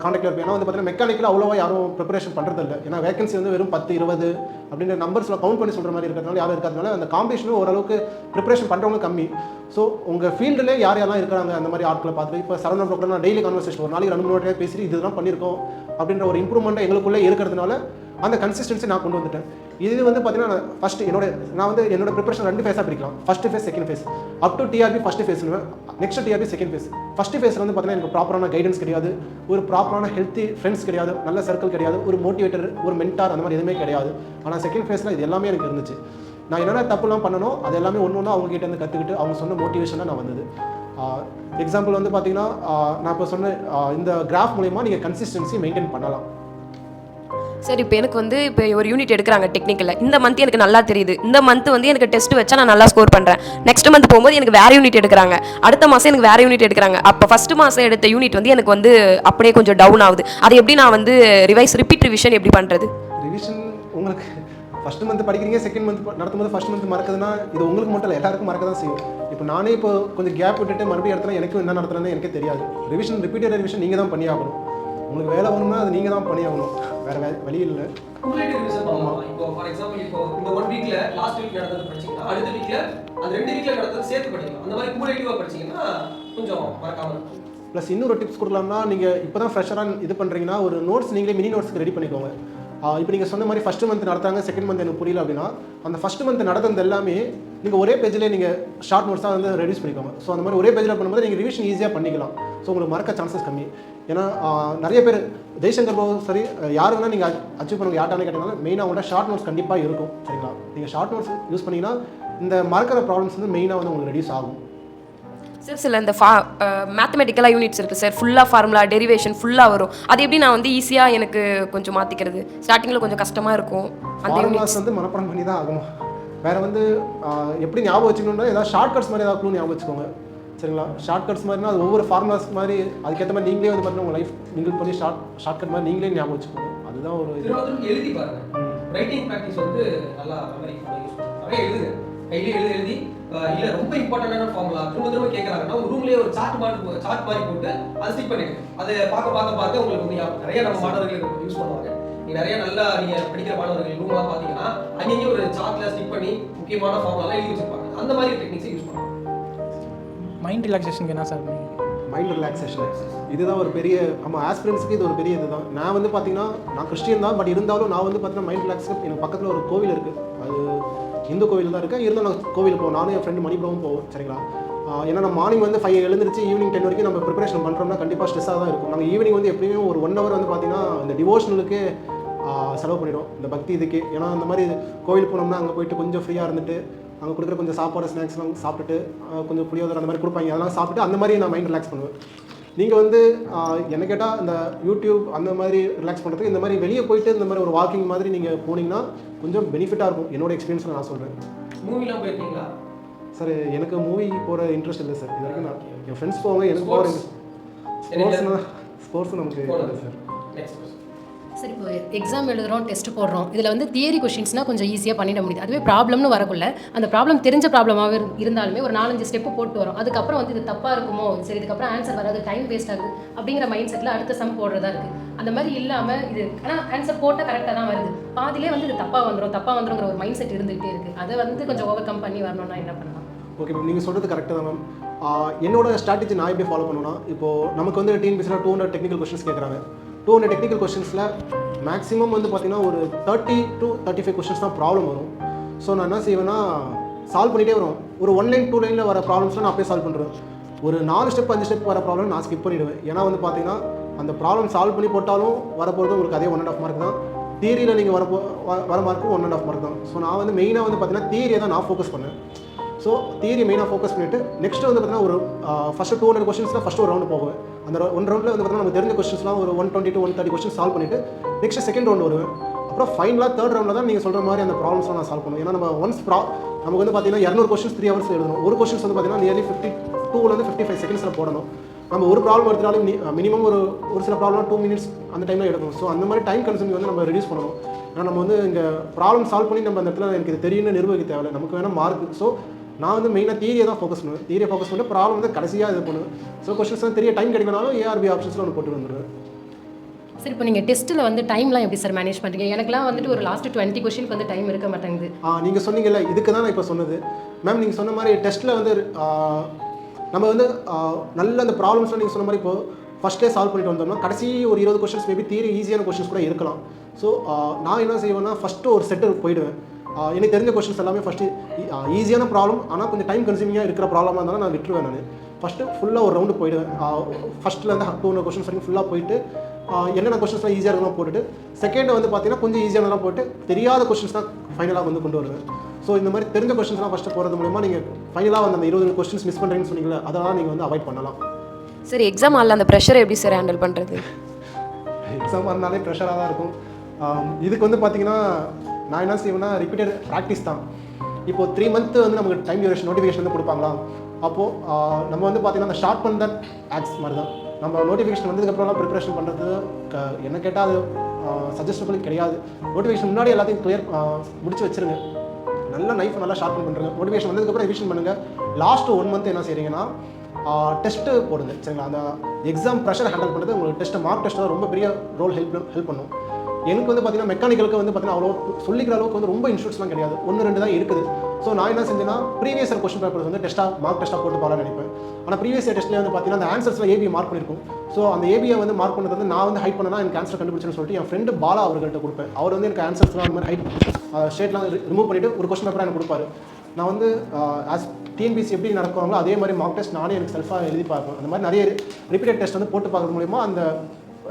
கான்டாக்டில் இருப்பேன். ஏன்னா வந்து பார்த்தீங்கன்னா மெக்கானிக்கில் அவ்வளோவா யாரும் ப்ரிப்பரேஷன் பண்ணுறது இல்லை. ஏன்னா வேகன்சி வந்து வெறும் 10-20 அப்படின்ற நம்பர்ஸில் கவுண்ட் பண்ணி சொல்கிற மாதிரி இருக்கிறதுனால யாரும் இருக்கிறதுனால அந்த காம்படிஷனும் ஓரளவுக்கு ப்ரிப்பரேஷன் பண்ணுறவங்க கம்மி. ஸோ உங்கள் ஃபீல்டில் யாரெல்லாம் இருக்கிறாங்க அந்த மாதிரி ஆட்களை பார்த்துட்டு இப்போ சரவணன் ப்ரோக்ராம் நான் டெய்லி கான்வர்சேஷன் ஒரு நாளைக்கு 2-3 வாட்டியாக பேசி இதுதான் பண்ணியிருக்கோம் அப்படின்ற ஒரு இம்ப்ரூவ்மெண்ட்டை எங்களுக்குள்ளே இருக்கிறதுனால அந்த கன்சிஸ்டன்சி நான் கொண்டு வந்துட்டேன். இது வந்து பார்த்தீங்கன்னா ஃபஸ்ட்டு என்னோட ப்ரிப்பரேஷன் 2 ஃபேஸாக பிரிக்கலாம். First phase, second phase. Up to TRP first ஃபேஸ்னுவேன், next TRP second phase. First ஃபேஸில் வந்து பார்த்தீங்கன்னா எனக்கு ப்ராப்பரான கைடன்ஸ் கிடையாது, ஒரு ப்ராப்பரான ஹெல்த்தி ஃப்ரெண்ட்ஸ் கிடையாது, நல்ல சர்க்கிள் கிடையாது, ஒரு மோட்டிவேட்டர், ஒரு மென்டார் அந்த மாதிரி எதுவுமே கிடையாது. ஆனால் செகண்ட் ஃபேஸில் இது எல்லாமே எனக்கு இருந்துச்சு. நான் என்னென்ன தப்புலாம் பண்ணணும் அது எல்லாமே ஒன்று ஒன்றா அவங்க கிட்டேருந்து கற்றுக்கிட்டு அவங்க சொன்ன மோட்டிவேஷனாக நான் வந்தது. எக்ஸாம்பிள் வந்து பார்த்தீங்கன்னா நான் இப்போ சொன்ன இந்த கிராஃப் மூலயமா நீங்கள் கன்சிஸ்டன்சி மெயின்டைன் பண்ணலாம். சார் இப்போ எனக்கு வந்து இப்போ ஒரு யூனிட் எடுக்கிறாங்க டெக்னிக்கலில், இந்த மந்த் எனக்கு நல்லா தெரியுது, இந்த மந்த் வந்து எனக்கு டெஸ்ட் வச்சா நான் நல்லா ஸ்கோர் பண்ணுறேன். நெக்ஸ்ட் மந்த் போகும்போது எனக்கு வேறு யூனிட் எடுக்கிறாங்க, அடுத்த மாதம் எனக்கு வேறு யூனிட் எடுக்கிறாங்க. அப்போ ஃபஸ்ட்டு மாதம் எடுத்த யூனிட் வந்து எனக்கு வந்து அப்படியே கொஞ்சம் டவுன் ஆகுது. அதை எப்படி நான் வந்து ரிப்பீட் ரிவிஷன் எப்படி பண்ணுறது? ரிவிஷன் உங்களுக்கு ஃபஸ்ட்டு மந்த் படிக்கிறீங்க, செகண்ட் மந்த் நடத்தும்போது ஃபஸ்ட் மந்த் மறக்குதுன்னா இது உங்களுக்கு மட்டும் இல்லை, எல்லாருக்கும் மறக்க தான் செய்யும். இப்போ நானே இப்போ கொஞ்சம் கேப் விட்டுட்டு மறுபடியும் இடத்துல எனக்கும் என்ன நடத்துறதுன்னு எனக்கே தெரியாது. ரிப்பீட்டட் ரிவிஷன் நீங்கள் தான் பண்ணி ஆகணும். உங்களுக்கு வேலை வரணும்னா அது நீங்கள் தான் பண்ணி ஆகணும், வேறு வழி இல்லை. இப்போ ஃபார் எக்ஸாம்பிள் இப்போ இந்த 1 வீக்ல லாஸ்ட் வீக் நடந்தது படிச்சீங்கன்னா அடுத்த வீக்ல அந்த 2 வீக்ல நடந்தது சேர்த்து படிக்கலாம். அந்த மாதிரி குமுலேட்டிவா படிச்சீங்கன்னா கொஞ்சம் மறக்காம இருக்கும். ப்ளஸ் இன்னொரு டிப்ஸ் கொடுக்கலாம்னா, நீங்கள் இப்போ தான் ஃப்ரெஷராக இது பண்ணுறீங்கன்னா ஒரு நோட்ஸ் நீங்களே மினி நோட்ஸ்க்கு ரெடி பண்ணிக்கோங்க. இப்போ நீங்கள் சொன்ன மாதிரி ஃபஸ்ட்டு மந்த் நடத்தாங்க, செகண்ட் மந்த் எனக்கு புரியல அப்படின்னா அந்த ஃபஸ்ட்டு மந்த் நடந்தது எல்லாமே நீங்கள் ஒரே பேஜ்லேயே நீங்கள் ஷார்ட் நோட்ஸாக வந்து ரெடியூஸ் பண்ணிக்கோங்க. ஸோ அந்த மாதிரி ஒரே பேஜில் பண்ணும்போது நீங்கள் ரிவிஷன் ஈஸியாக பண்ணிக்கலாம். ஸோ உங்களுக்கு மறக்க சான்சஸ் கம்மி. ஏன்னா நிறைய பேர் ஜெய்சங்கர் பாபு சரி யார் வேணால் நீங்கள் அச்சீவ் பண்ணுங்க, யார்ட்டானே கேட்டீங்கன்னா மெயினாக உங்கள்கிட்ட ஷார்ட் நோட்ஸ் கண்டிப்பாக இருக்கும். சரிங்களா? நீங்கள் ஷார்ட் நோட்ஸ் யூஸ் பண்ணிங்கன்னா இந்த மறக்கிற ப்ராப்ளம்ஸ் வந்து மெயினாக வந்து உங்களுக்கு ரெடியூஸ் ஆகும். சார் சில இந்த மேத்தமெட்டிக்கலாக யூனிட்ஸ் இருக்குது சார், ஃபுல்லாக ஃபார்முலா டெரிவேஷன் ஃபுல்லாக வரும். அது எப்படி நான் வந்து ஈஸியாக எனக்கு கொஞ்சம் மாற்றிக்கிறது? ஸ்டார்டிங்கில் கொஞ்சம் கஷ்டமாக இருக்கும். அந்த ஃபார்முலாஸ் வந்து மனப்பாடம் பண்ணி தான் ஆகணும். வேறு வந்து எப்படி ஞாபகம் வச்சுக்கணுன்னா ஏதாவது ஷார்ட் கட்ஸ் மாதிரி ஏதாவது ஞாபகம் வச்சுக்கோங்க. சரிங்களா? ஷார்ட் கட்ஸ் மாதிரினா அது ஒவ்வொரு ஃபார்முலாஸ் மாதிரி அதுக்கேற்ற மாதிரி நீங்களே வந்து பார்த்தீங்கன்னா உங்கள் லைஃப் நீங்கள் பண்ணி ஷார்ட் கட் மாதிரி நீங்களே ஞாபகம் வச்சுக்கோங்க. அதுதான் ஒரு இது. எழுதி பாருங்க. ரைட்டிங் ப்ராக்டிஸ் வந்து நல்லா மெமரி யூஸ் பண்ணுங்க. நிறைய எழுதுங்க, கையிலே எழுதி இல்லை ரொம்ப இம்பார்ட்டண்டான ஃபார்முலா திரும்ப கேட்குறாங்கன்னா ஒரு ரூம்லேயே ஒரு சார்ட் மாதிரி போட்டு அதை ஸ்டிக் பண்ணிடுங்க. அதை பார்க்க உங்களுக்கு வந்து நிறைய நம்ம மாணவர்கள் யூஸ் பண்ணுவாங்க. நிறைய நல்லா நீங்கள் படிக்கிற மாணவர்கள் ரூம்லாம் பார்த்தீங்கன்னா அங்கேயே ஒரு சார்ட்டில் ஸ்டிக் பண்ணி முக்கியமான ஃபார்முலாலாம் எழுதி வச்சிருப்பாங்க. அந்த மாதிரி டெக்னிக்ஸை யூஸ் பண்ணுவாங்க. மைண்ட் ரிலாக்ஸேஷனுக்கு என்ன சார்? மைண்ட் ரிலாக்ஸேஷன் இதுதான் ஒரு பெரிய நம்ம ஆஸ்பிரன்ஸுக்கு இது ஒரு பெரிய இதுதான். நான் வந்து பார்த்தீங்கன்னா நான் கிறிஸ்டியன் தான், பட் இருந்தாலும் நான் வந்து பார்த்தீங்கன்னா மைண்ட் ரிலாக்ஸுக்கு எனக்கு பக்கத்தில் ஒரு கோவில் இருக்குது. அது இந்து கோவில் தான் இருக்குது. இருந்தாலும் நான் கோவிலுக்கு போவோம், நானும் என் ஃப்ரெண்டு மணிபுரமும் போவோம். சரிங்களா? ஏன்னா நம்ம மார்னிங் வந்து 5 எழுந்திரிச்சு ஈவினிங் 10 வரைக்கும் நம்ம ப்ரிப்பரேஷன் பண்ணுறோம்னா கண்டிப்பாக ஸ்ட்ரெஸ்ஸாக தான் இருக்கும். நாங்கள் ஈவினிங் வந்து எப்படியுமே ஒரு 1 hour வந்து பார்த்தீங்கன்னா இந்த டிவோஷனலுக்கு செலவு பண்ணிடும், இந்த பக்தி இதுக்கு. ஏன்னா அந்த மாதிரி கோவிலுக்கு போனோம்னா அங்கே போயிட்டு கொஞ்சம் ஃப்ரீயாக இருந்துட்டு அங்கே கொடுக்குற கொஞ்சம் சாப்பாடு ஸ்நாக்ஸ்லாம் சாப்பிட்டுட்டு கொஞ்சம் புளியோதரை அந்த மாதிரி கொடுப்பாங்க, அதெல்லாம் சாப்பிட்டு அந்த மாதிரி நான் மைண்ட் ரிலாக்ஸ் பண்ணுவேன். நீங்கள் வந்து என்ன கேட்டால் இந்த யூடியூப் அந்த மாதிரி ரிலாக்ஸ் பண்ணுறதுக்கு இந்த மாதிரி வெளியே போயிட்டு இந்த மாதிரி ஒரு வாக்கிங் மாதிரி நீங்கள் போனீங்கன்னா கொஞ்சம் பெனிஃபிட்டாக இருக்கும். என்னோட எக்ஸ்பீரியன்ஸில் நான் சொல்கிறேன். மூவிலாம் போயிருக்கீங்களா சார்? எனக்கு மூவி போகிற இன்ட்ரெஸ்ட் இல்லை சார். இது வரைக்கும் நான் என் ஃப்ரெண்ட்ஸ் போவாங்க, எனக்கு போகிற ஸ்போர்ட்ஸ் நமக்கு இல்லை சார். சரி, இப்போ எக்ஸாம் எழுதுகிறோம், டெஸ்ட் போடுறோம், இதில் வந்து தியரி கொஷின்ஸ்னால் கொஞ்சம் ஈஸியாக பண்ணிட முடியுது. அதுவே ப்ராப்ளம்னு வரக்குள்ள அந்த ப்ராப்ளம் தெரிஞ்ச ப்ராப்ளமாகவே இருந்தாலுமே ஒரு 4-5 ஸ்டெப்பு போட்டு வரும். அதுக்கப்புறம் வந்து இது தப்பாக இருக்குமோ, சரி இதுக்கப்புறம் ஆன்சர் வராது, டைம் வேஸ்ட் ஆகுது அப்படிங்கிற மைண்ட் செட்டில் அடுத்த சம் போடுறதா இருக்குது. அந்த மாதிரி இல்லாமல் இது ஆனால் ஆன்சர் போட்டால் கரெக்டாக தான் வருது, பாதிலே வந்து இது தப்பாக வந்துருங்கிற ஒரு மைண்ட் செட் இருந்துகிட்டே இருக்குது. அதை வந்து கொஞ்சம் ஓவர் கம் பண்ணி வரணும்னா என்ன பண்ணலாம்? ஓகே மேம், நீங்கள் சொல்கிறது கரெக்டாக தான் மேம். என்னோட ஸ்ட்ராட்டஜி நான் எப்படி ஃபாலோ பண்ணுவேன்னா, இப்போது நமக்கு வந்து டிஎன்பிஎஸ்சியில் 200 டெக்னிக்கல் கொஸ்டின்ஸ் கேட்குறாங்க. 200 டெக்னிக்கல் கொஸ்டின்ஸில் மேக்ஸிமம் வந்து பார்த்தீங்கன்னா ஒரு 30 to 35 கொஸ்டின்ஸ் தான் ப்ராப்ளம் வரும். ஸோ நான் என்ன செய்வேன்னா சால்வ் பண்ணிகிட்டே வரும். ஒரு 1 line 2 lineல வர ப்ராப்ளம்ஸ்லாம் நான் அப்படியே சால்வ் பண்ணுறேன். ஒரு 4 ஸ்டெப் 5 ஸ்டெப் வர ப்ராப்ளம் நான் ஸ்கிப் பண்ணிவிடுவேன். ஏன்னா வந்து பார்த்தீங்கன்னா அந்த ப்ராப்ளம் சால்வ் பண்ணி போட்டாலும் வரப்போகிறது உங்களுக்கு அதே 1.5 mark தான். தியரியில் நீங்கள் வர மார்க்கும் 1.5 mark தான். ஸோ நான் வந்து மெயினாக வந்து பார்த்தீங்கன்னா தியரியை தான் நான் ஃபோக்கஸ் பண்ணேன். ஸோ தியரி மெயினாக ஃபோக்கஸ் பண்ணிவிட்டு நெக்ஸ்ட் வந்து பார்த்தீங்கன்னா ஒரு ஃபஸ்ட்டு 200 கொஸ்டின்ஸில் ஃபஸ்ட்டு ஒரு ரவுண்டு போவேன். அந்த 1 ரவுண்டில் வந்து பார்த்தீங்கன்னா நமக்கு தெரிஞ்ச கொஸ்டின்ஸ்லாம் ஒரு 120 to 130 கொஸ்டின் சால்வ் பண்ணிவிட்டு நெக்ஸ்ட் செகண்ட் ரவுண்ட் வருவேன். அப்புறம் ஃபைனலாக தேர்ட் ரவுண்டில் தான் நீங்கள் சொல்கிற மாதிரி அந்த ப்ராப்ளம்ஸ்லாம் நான் சால்வ் பண்ணுவேன். ஏன்னா நம்ம நமக்கு வந்து பார்த்தீங்கன்னா 200 கொஸ்டின்ஸ் 3 hours எழுதணும். ஒரு கொஸ்டின்ஸ் வந்து பார்த்தீங்கன்னா நியர்லி 52 to 55 seconds போடணும். நம்ம ஒரு ப்ராப்ளம் எடுத்தாலும் மினிமம் ஒரு சில ப்ராப்ளம் 2 minutes அந்த டைமில் எடுக்கணும். ஸோ அந்த மாதிரி டைம் கன்சூமிங் வந்து நம்ம ரெடியூஸ் பண்ணணும். ஏன்னா நம்ம வந்து இங்கே ப்ராப்ளம் சால்வ் பண்ணி நம்ம அந்த இடத்துல எனக்கு இது தெரியும்னு நிர்வகிக்க தேவையில்லை, நமக்கு வேணால் மார்க். ஸோ நான் வந்து மெயினாக தியரியை தான் ஃபோக்கஸ் பண்ணுவேன். தியரியை ஃபோக்கஸ் பண்ணிட்டு ப்ராப்ளம் வந்து கடைசியாக இது பண்ணுவேன். ஸோ கொஸ்டின்ஸ்லாம் தெரிய டைம் கிடைக்கனாலும் ஏஆர்பி ஆப்ஷன்ஸில் ஒன்று போட்டு வந்துடுவேன். சரி, இப்போ நீங்கள் டெஸ்ட்டில் வந்து டைம்லாம் எப்படி சார் மேனேஜ் பண்ணுறீங்க? எனக்குலாம் வந்துட்டு ஒரு லாஸ்ட்டு 20 கொஸ்டினுக்கு வந்து டைம் இருக்க மாட்டேங்குது. நீங்கள் சொன்னீங்கல்ல, இதுக்கு தான் நான் இப்போ சொன்னது மேம். நீங்கள் சொன்ன மாதிரி டெஸ்ட்டில் வந்து நம்ம வந்து நல்ல அந்த ப்ராப்ளம்ஸ்லாம் நீங்கள் சொன்ன மாதிரி இப்போ ஃபஸ்ட்டே சால்வ் பண்ணிட்டு வந்தோம்னா கடைசி ஒரு 20 கொஸ்டின்ஸ் மேபி தியரி ஈஸியான கொஸ்டின்ஸ் கூட இருக்கலாம். ஸோ நான் என்ன செய்வேன்னா ஃபஸ்ட்டு ஒரு செட்டு போயிடுவேன். எனக்கு தெரிஞ்ச கொஸ்டின்ஸ் எல்லாமே ஃபஸ்ட்டு ஈஸியான ப்ராப்ளம், ஆனால் கொஞ்சம் டைம் கன்சூமிங்காக இருக்கிற ப்ராப்ளமாக இருந்தாலும் நான் விட்டுருவேன். நான் ஃபஸ்ட்டு ஃபுல்லாக ஒரு ரவுண்டு போயிடுவேன். ஃபஸ்ட்டில் 200 கொஸ்டின்ஸ் வரைக்கும் ஃபுல்லாக போயிட்டு என்னென்ன கொஸ்டின்ஸ்லாம் ஈஸியாக இருக்கலாம் போட்டுட்டு செகண்ட் வந்து பார்த்தீங்கன்னா கொஞ்சம் ஈஸியானதெல்லாம் போட்டு தெரியாத கொஸ்டின்ஸ் தான் ஃபைனலாக வந்து கொண்டு வருவேன். ஸோ இந்த மாதிரி தெரிஞ்ச கொஸ்டின்ஸ்லாம் ஃபஸ்ட்டு போகிறது மூலமா நீங்கள் ஃபைனலாக வந்து அந்த 20 கொஸ்டின்ஸ் மிஸ் பண்ணுறீங்கன்னு சொன்னீங்களா, அதெல்லாம் நீங்கள் வந்து அவாய்ட் பண்ணலாம். சரி, எக்ஸாம் ஹாலில் அந்த ப்ரெஷரை எப்படி சார் ஹேண்டில் பண்ணுறது? எக்ஸாம் இருந்தாலே ப்ரெஷராக தான் இருக்கும். இதுக்கு வந்து பார்த்தீங்கன்னா நான் என்ன செய்வேன்னா ரிப்பீட்டட் ப்ராக்டிஸ் தான். இப்போ 3 month வந்து நமக்கு டைம் டியூரேஷன் நோட்டிஃபிகேஷன் வந்து கொடுப்பாங்களா, அப்போது நம்ம வந்து பார்த்தீங்கன்னா அந்த ஷார்ட் பண்ண ஆக்ட்ஸ் மாதிரி தான் நம்ம நோட்டிஃபிகேஷன் வந்ததுக்கப்புறம்லாம் ப்ரிப்பரேஷன் பண்ணுறது என்ன கேட்டால் அது சஜஸ்டபிள் கிடையாது. நோட்டிஃபிகேஷன் முன்னாடி எல்லாத்தையும் கிளியர் முடிச்சு வச்சுருங்க. நல்லா நைஃப் நல்லா ஷார்ப் பண்ணுறேங்க. நோட்டிஃபிகேஷன் வந்ததுக்கப்புறம் ரிவிஷன் பண்ணுங்கள். லாஸ்ட் 1 month என்ன செய்கிறீங்கன்னா டெஸ்ட்டு போடுங்க சரிங்களா. அந்த எக்ஸாம் ப்ரெஷர் ஹேண்டில் பண்ணுறது உங்களுக்கு டெஸ்ட்டு மார்க் டெஸ்ட்டு ரொம்ப பெரிய ரோல் ஹெல்ப் பண்ணும். எனக்கு வந்து பார்த்தீங்கன்னா மெக்கானிக்கலுக்கு வந்து பார்த்தீங்கன்னா அவ்வளோ சொல்லிக்கிற அளவுக்கு வந்து ரொம்ப இன்ஸ்டியூட்ஸ்லாம் கிடையாது, 1-2 தான் இருக்குது. ஸோ நான் என்ன செஞ்சேன்னா ப்ரீவியஸ் இயர் கொஸ்டின் பேப்பர்ஸ் வந்து மார்க் டெஸ்ட்டாக போட்டு பாருன்னு நினைப்பேன். ஆனால் ப்ரீவியஸ் இயர் டெஸ்ட்லேயே வந்து பார்த்தீங்கன்னா அந்த ஆன்சர்ஸில் ஏபியை மார்க் பண்ணியிருக்கும். ஸோ அந்த ஏபியை வந்து மார்க் பண்ணது வந்து நான் வந்து ஹைட் பண்ணனா எனக்கு ஆன்சர் கண்டுபிடிச்சுன்னு சொல்லிட்டு என் ஃப்ரெண்டு பாலா அவர்கள்ட்ட கொடுப்பேன். அவர் வந்து எனக்கு ஆன்சர்ஸ்லாம் அந்த மாதிரி ஹைட் ஸ்டேட்லாம் ரிமூவ் பண்ணிவிட்டு ஒரு கொஸ்டின் பேப்பராக எனக்கு கொடுப்பாரு. நான் வந்து ஆஸ் டிஎன்பிசி எப்படி நடக்குவாங்களோ அதே மாதிரி மார்க் டெஸ்ட் நானே எனக்கு செல்ஃபாக எழுதி பார்ப்பேன். அந்த மாதிரி நிறைய ரிப்பீட்டட் டெஸ்ட் வந்து போட்டு பார்க்கறது மூலிமா அந்த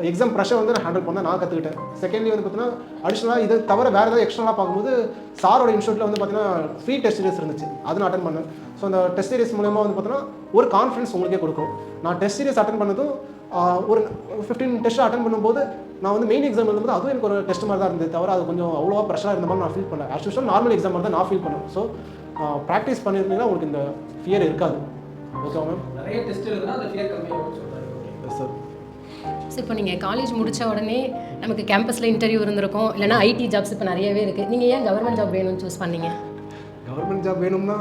எக்ஸாம் ப்ரெஷர் வந்து நான் ஹேண்டில் பண்ண நான் கற்றுக்கிட்டேன். செகண்ட்லி வந்து பார்த்தீங்கன்னா அடிஷ்னலாக இது தவிர வேறு ஏதாவது எக்ஸ்ட்ரலாக பார்க்கும்போது சாரோட இன்ஸ்டியூட்டில் வந்து பார்த்தீங்கன்னா ஃப்ரீ டெஸ்ட் சீரிஸ் இருந்துச்சு, அது நான் அட்டன் பண்ணேன். ஸோ அந்த டெஸ்ட் சீரிஸ் மூலமாக வந்து பார்த்தீங்கன்னா ஒரு கான்ஃபிடன்ஸ் உங்களுக்கே கொடுக்கும். நான் டெஸ்ட் சீரிஸ் அட்டன் பண்ணதும் ஒரு 15 டெஸ்ட் அட்டன் பண்ணும்போது நான் வந்து மெயின் எக்ஸாம் எழுதும்போது அதுவும் எனக்கு ஒரு டெஸ்ட் மாதிரி தான் இருந்தது, தவிர அது கொஞ்சம் அவ்வளோவா ப்ரெஷராக இருந்த மாதிரி நான் ஃபீல் பண்ணேன். ஆஸ் யூஷுவல் நார்மல் எக்ஸாம் மாதிரி தான் நான் ஃபீல் பண்ணேன். ஸோ ப்ராக்டிஸ் பண்ணியிருந்தீங்கன்னா உங்களுக்கு இந்த ஃபியர் இருக்காது. Okay ma'am. நிறைய டெஸ்ட் எழுதுனா அந்த ஃபியர் கம்மியாகும் சொல்கிறாங்க. Yes sir. ஸோ இப்போ நீங்கள் காலேஜ் முடித்த உடனே நமக்கு கேம்பஸில் இன்டர்வியூ இருந்திருக்கும், இல்லைனா ஐடி ஜாப்ஸ் இப்போ நிறையவே இருக்குது. நீங்கள் ஏன் கவர்மெண்ட் ஜாப் வேணும்னு சூஸ் பண்ணீங்க? கவர்மெண்ட் ஜாப் வேணும்னா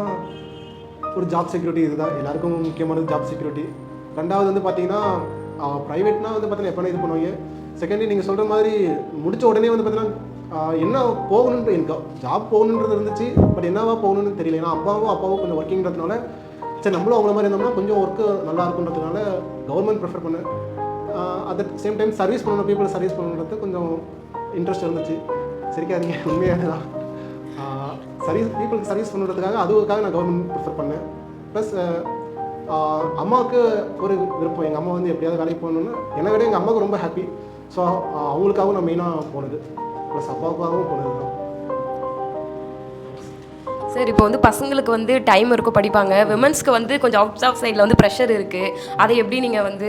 ஒரு ஜாப் செக்யூரிட்டி இதுதான் எல்லாருக்கும் முக்கியமானது, ஜாப் செக்யூரிட்டி. ரெண்டாவது வந்து பார்த்தீங்கன்னா ப்ரைவேட்னா வந்து பார்த்தீங்கன்னா எப்போனா இது பண்ணுவாங்க. செகண்ட்லி நீங்கள் சொல்கிற மாதிரி முடித்த உடனே வந்து பார்த்தீங்கன்னா என்ன போகணுன்றது எனக்கு ஜாப் போகணுன்றது இருந்துச்சு, பட் என்னவா போகணுன்னு தெரியல. ஏன்னா அப்பாவும் கொஞ்சம் ஒர்க்கிங்கிறதுனால சரி நம்மளும் அவங்கள மாதிரி இருந்தோம்னா கொஞ்சம் ஒர்க்கு நல்லா இருக்குன்றதுனால கவர்மெண்ட் ப்ரிஃபர் பண்ணேன். At the same time service பண்ணணும், பீப்புள் சர்வீஸ் பண்ணணுன்றது கொஞ்சம் இன்ட்ரெஸ்ட் இருந்துச்சு. சரிக்காதீங்க, உண்மையாக தான் பீப்புளுக்கு சர்வீஸ் பண்ணுறதுக்காக அதுக்காக நான் கவர்மெண்ட் ப்ரிஃபர் பண்ணேன். ப்ளஸ் அம்மாவுக்கு ஒரு விருப்பம், எங்கள் அம்மா வந்து எப்படியாவது வேலைக்கு போகணுன்னு. என்னை விட எங்கள் அம்மாவுக்கு ரொம்ப ஹாப்பி. ஸோ அவங்களுக்காகவும் நான் மெயினாக போனது, ப்ளஸ் அப்பாவுக்காகவும் போனது தான். சார், இப்போ வந்து பசங்களுக்கு வந்து டைம் இருக்கும் படிப்பாங்க, விமன்ஸ்க்கு வந்து கொஞ்சம் அவுட் ஆஃப் சைடில் வந்து ப்ரெஷர் இருக்குது. அதை எப்படி நீங்கள் வந்து